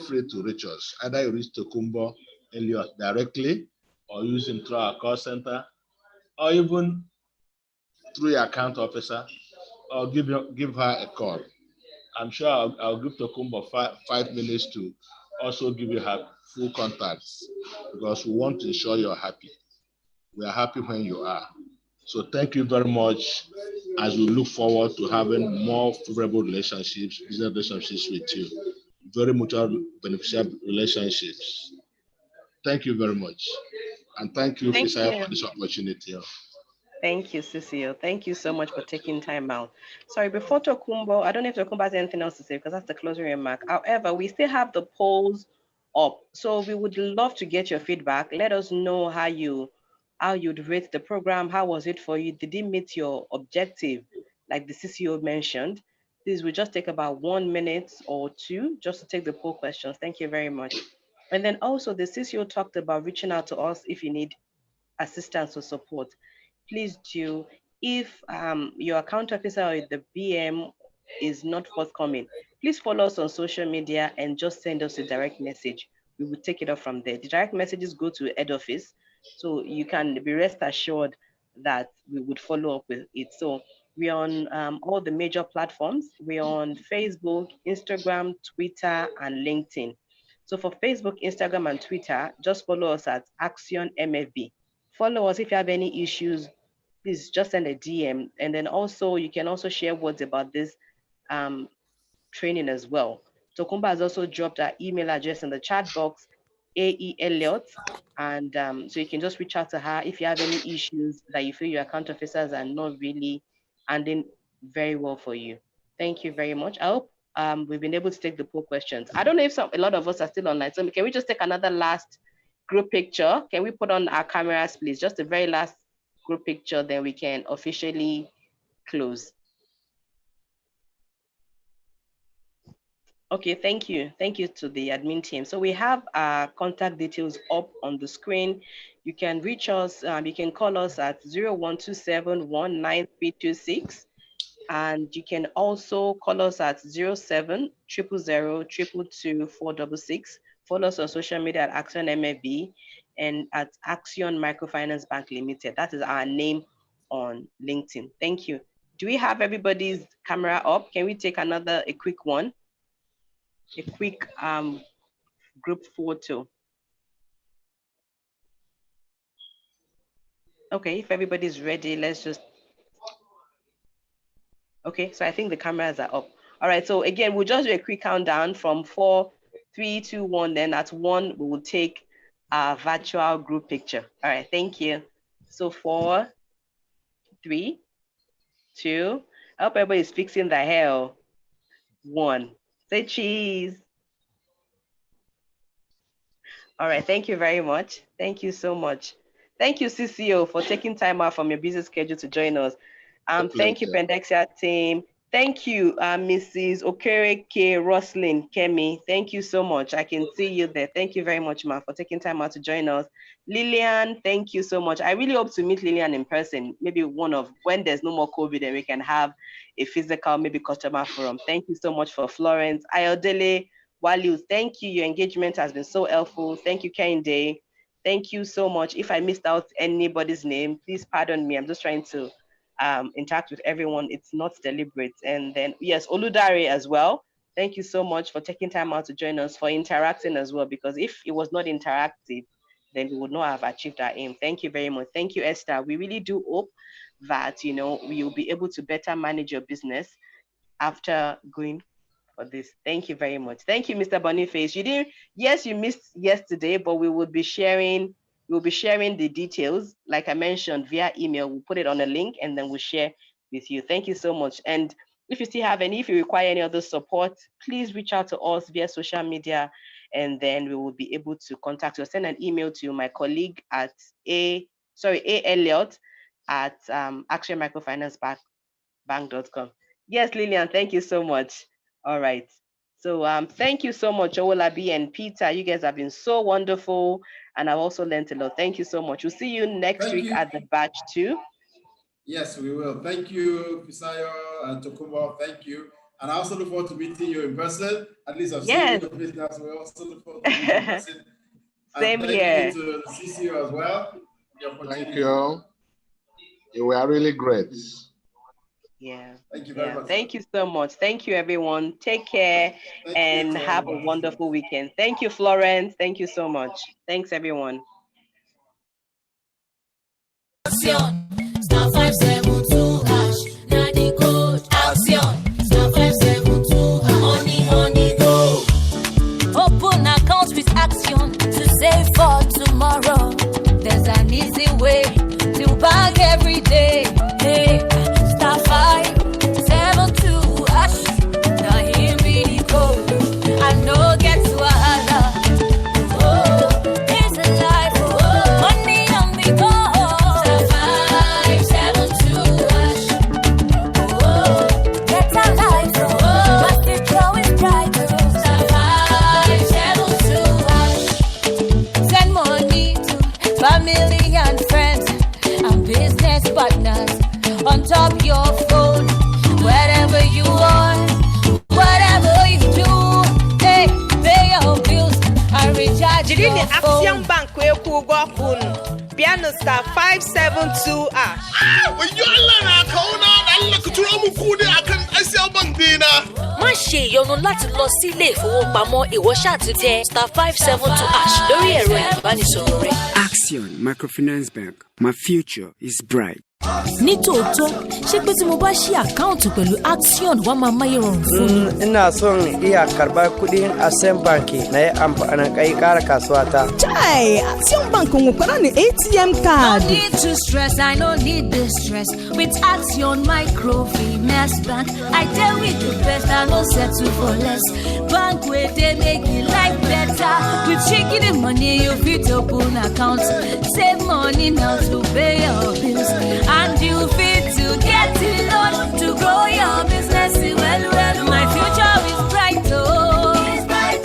free to reach us. Either you reach Tokumbo Elliot directly, or use him through our call center, or even through your account officer, or give her a call. I'm sure I'll give Tokumbo 5 minutes to also give you her full contacts because we want to ensure you're happy. We are happy when you are. So thank you very much as we look forward to having more favorable relationships, business relationships with you. Very mutual beneficial relationships. Thank you very much. And thank you, Fisaya, for this opportunity. Thank you, Cecile. Thank you so much for taking time out. Sorry, before Tokumbo, I don't know if Tokumbo has anything else to say because that's the closing remark. However, we still have the polls up. So we would love to get your feedback. Let us know how you'd rate the program. How was it for you? Did it meet your objective? Like the CCO mentioned. This will just take about 1 minute or 2 just to take the poll questions. Thank you very much. And then also the CCO talked about reaching out to us if you need assistance or support. Please do. If your account officer or the BM is not forthcoming, please follow us on social media and just send us a direct message. We will take it up from there. The direct messages go to head office, so you can be rest assured that we would follow up with it. So we're on all the major platforms. We're on Facebook, Instagram, Twitter, and LinkedIn. So for Facebook, Instagram, and Twitter, just follow us at Accion MFB. Follow us if you have any issues, please just send a DM. And then also, you can also share words about this training as well. Tokumba has also dropped our email address in the chat box, AE Elliot. And so you can just reach out to her if you have any issues that you feel your account officers are not really handling very well for you. Thank you very much. I hope we've been able to take the poll questions. I don't know if a lot of us are still online. So can we just take another last group picture? Can we put on our cameras, please? Just the very last group picture, then we can officially close. Okay, thank you. Thank you to the admin team. So we have our contact details up on the screen. You can reach us, you can call us at 0127-19326. And you can also call us at 07 000 222 466. Follow us on social media at Accion MFB and at Accion Microfinance Bank Limited. That is our name on LinkedIn. Thank you. Do we have everybody's camera up? Can we take a quick one? A quick group photo. Okay, if everybody's ready, let's just. Okay, so I think the cameras are up. All right, so again, we'll just do a quick countdown from 4, 3, 2, 1. Then at 1, we will take a virtual group picture. All right, thank you. So 4, 3, 2. I hope everybody's fixing the hair. 1. Say cheese. All right, thank you very much. Thank you so much. Thank you, CCO, for taking time out from your busy schedule to join us. Thank you, Pendexia team. Thank you, Mrs. Okere K. Roslyn Kemi. Thank you so much. I can see you there. Thank you very much, ma, for taking time out to join us. Lillian, thank you so much. I really hope to meet Lillian in person. Maybe when there's no more COVID and we can have a physical, maybe customer forum. Thank you so much for Florence. Ayodele Walu, thank you. Your engagement has been so helpful. Thank you, Kehinde. Thank you so much. If I missed out anybody's name, please pardon me. I'm just trying to interact with everyone. It's not deliberate. And then, yes, Oludare as well. Thank you so much for taking time out to join us, for interacting as well, because if it was not interactive, then we would not have achieved our aim. Thank you very much. Thank you, Esther. We really do hope that, we will be able to better manage your business after going for this. Thank you very much. Thank you, Mr. Boniface. You missed yesterday, but we will be sharing the details, like I mentioned, via email. We'll put it on a link and then we'll share with you. Thank you so much. And if you require any other support, please reach out to us via social media, and then we will be able to contact you. Send an email to my colleague at A. Elliott at actionmicrofinancebank.com. Yes, Lillian, thank you so much. All right. So thank you so much, Owolabi and Peter. You guys have been so wonderful, and I've also learned a lot. Thank you so much. We'll see you next week at the batch 2. Yes, we will. Thank you, Fisayo and Tokumbo. Thank you. And I also look forward to meeting you in person. At least I've seen you in business. We also look forward to meeting you in person. Same here. Thank you to CCO as well. Thank you. You were really great. Yeah. Thank you very much. Thank you so much. Thank you, everyone. Take care and have a wonderful weekend. Thank you, Florence. Thank you so much. Thanks, everyone. Accion, star 572 hash. Now the code Accion, star 572 hash. Money go. Open account with Accion to save for tomorrow. There's an easy way to bank every day. Hey, star 572 hash. Now here we go. I know get to wahala. Oh, it's a life. Oh, money on the go. Star 572 hash. Oh, get a life. Oh, but the flow is bright. Star 572 hash. Send money to family and friends and business partners on top your phone. Wherever you are, whatever you do, hey, pay your bills and recharge your phone. Accion Bank piano star 572 hash. When you learn a corner, I look at you, I can Accion Bank dina. Má ṣe ìyọnu láti lọ sí ilé ìfowópamọ́, ìwọ ṣáà ti tẹ star 572 hash lórí ẹ̀rọ ìbánisọ̀rọ̀ rẹ. Accion Microfinance Bank. My future is bright. Nítòótọ́, ṣé pé tí mo bá ṣí àkáǹtì pẹ̀lú Accion wá máa máyé rọrùn fún mi? Ina son iya karɓar kuɗin Accion Bank na yi amfani kai ƙara kasuwa ta. Chai, Accion Bank nwere ni ATM card. No need to stress, I no need the stress. With Accion Microfinance Bank, I deal with the best, I no settle for less. Bank where they make me life better. With checking the money, you fit open accounts. Save money now to pay your bills. And you fit to get the loan to grow your business well. My future is bright, oh.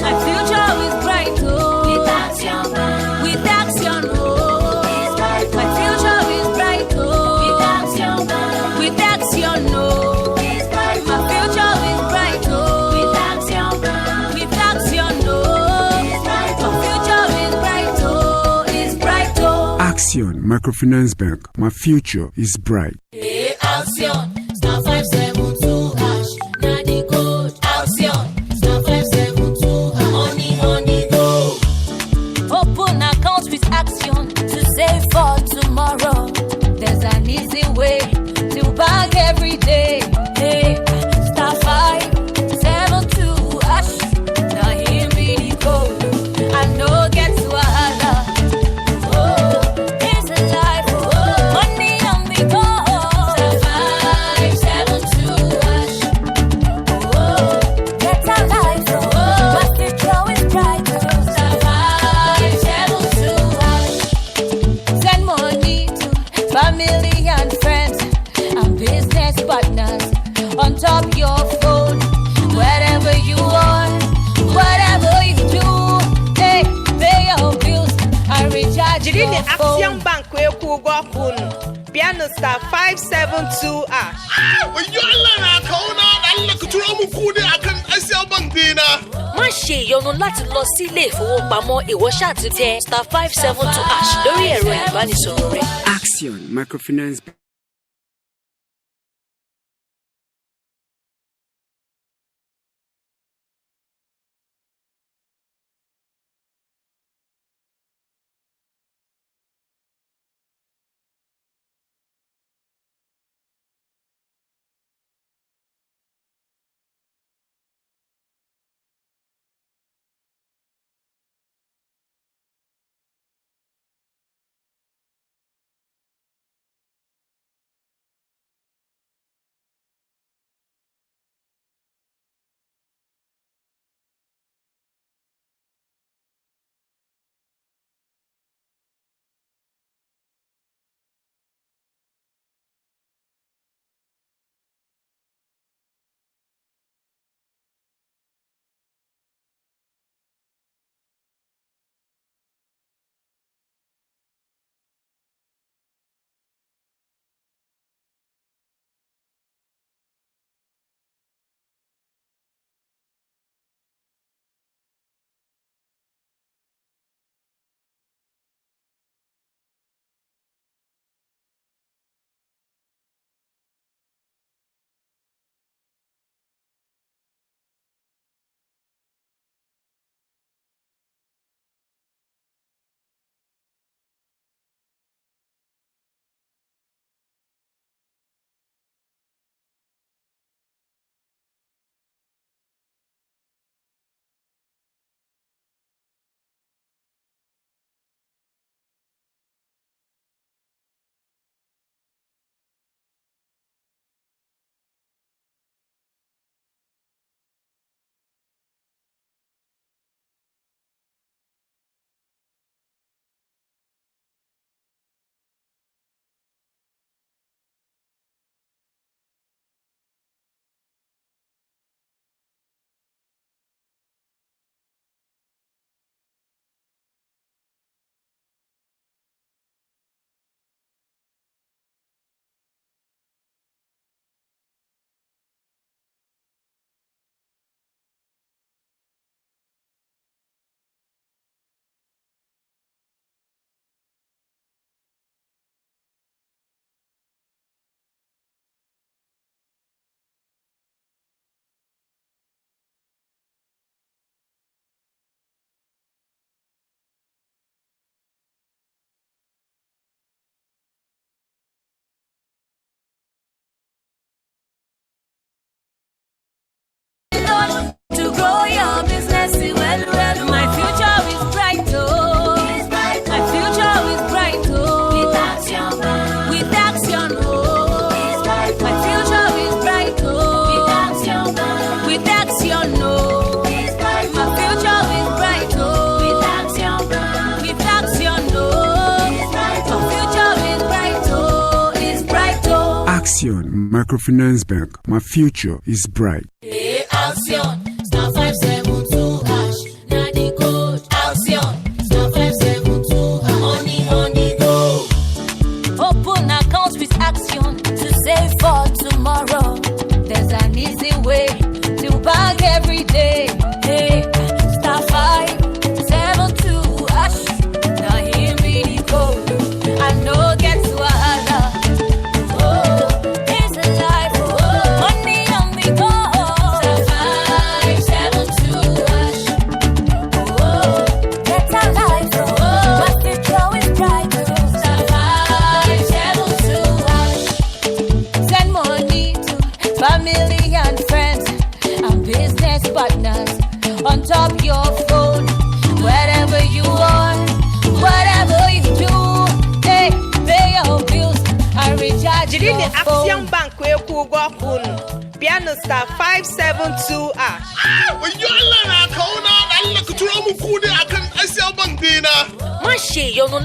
My future is bright, oh. With Accion Bank. With Accion, oh. My future is bright, oh. With Accion Bank. With Accion, oh. Accion Microfinance Bank. My future is bright. Hey, Accion, star 572 hash. Now the code Accion, star 572 hash. Honey, go. Open account with Accion to save for tomorrow. There's an easy way to bag every day. Hey, star 572 hash. Now here be the code. I know get to a holla. Oh, it's a life. Oh, money on me go. Star 572 hash. Oh, get a life. Oh, my future is bright. Star 572 hash. Send money to family and friends and business partners on top your phone. Wherever you are, whatever you do, hey, pay your bills and recharge Jiri your ni phone. Accion Bank we kugo kun. Piano star 572 hash. Yalla na kauna Allah ka turo mu kudi akan Accion Bank dina. Má ṣe ìyọnu láti lọ sí ilé ìfowópamọ́ ìwọ ṣáà ti tẹ star 572 hash lórí ẹ̀rọ ìbánisọ̀rọ̀ rẹ. Accion Microfinance Bank. To grow your business, well, my future is bright, oh. My future is bright, oh. With Accion, oh. My future is bright, oh. With Accion, oh. My future is bright, oh. With Accion, oh. My future is bright, oh. Is bright, oh. Accion Microfinance Bank. My future is bright. Hey, Accion, star 572 hash. Now the code Accion, star 572 hash. Honey, go. Open account with Accion to save for tomorrow. There's an easy way to bag every day. Hey, star 572 hash. Now here be the code. family and friends, and business partners on top your phone. Wherever you are, whatever you do, hey, pay your bills and recharge your phone. Accion Bank we go piano star 572 ash. When you learn account, I look to Romu Kudi, I can Accion Bank. Má ṣe ìyọnu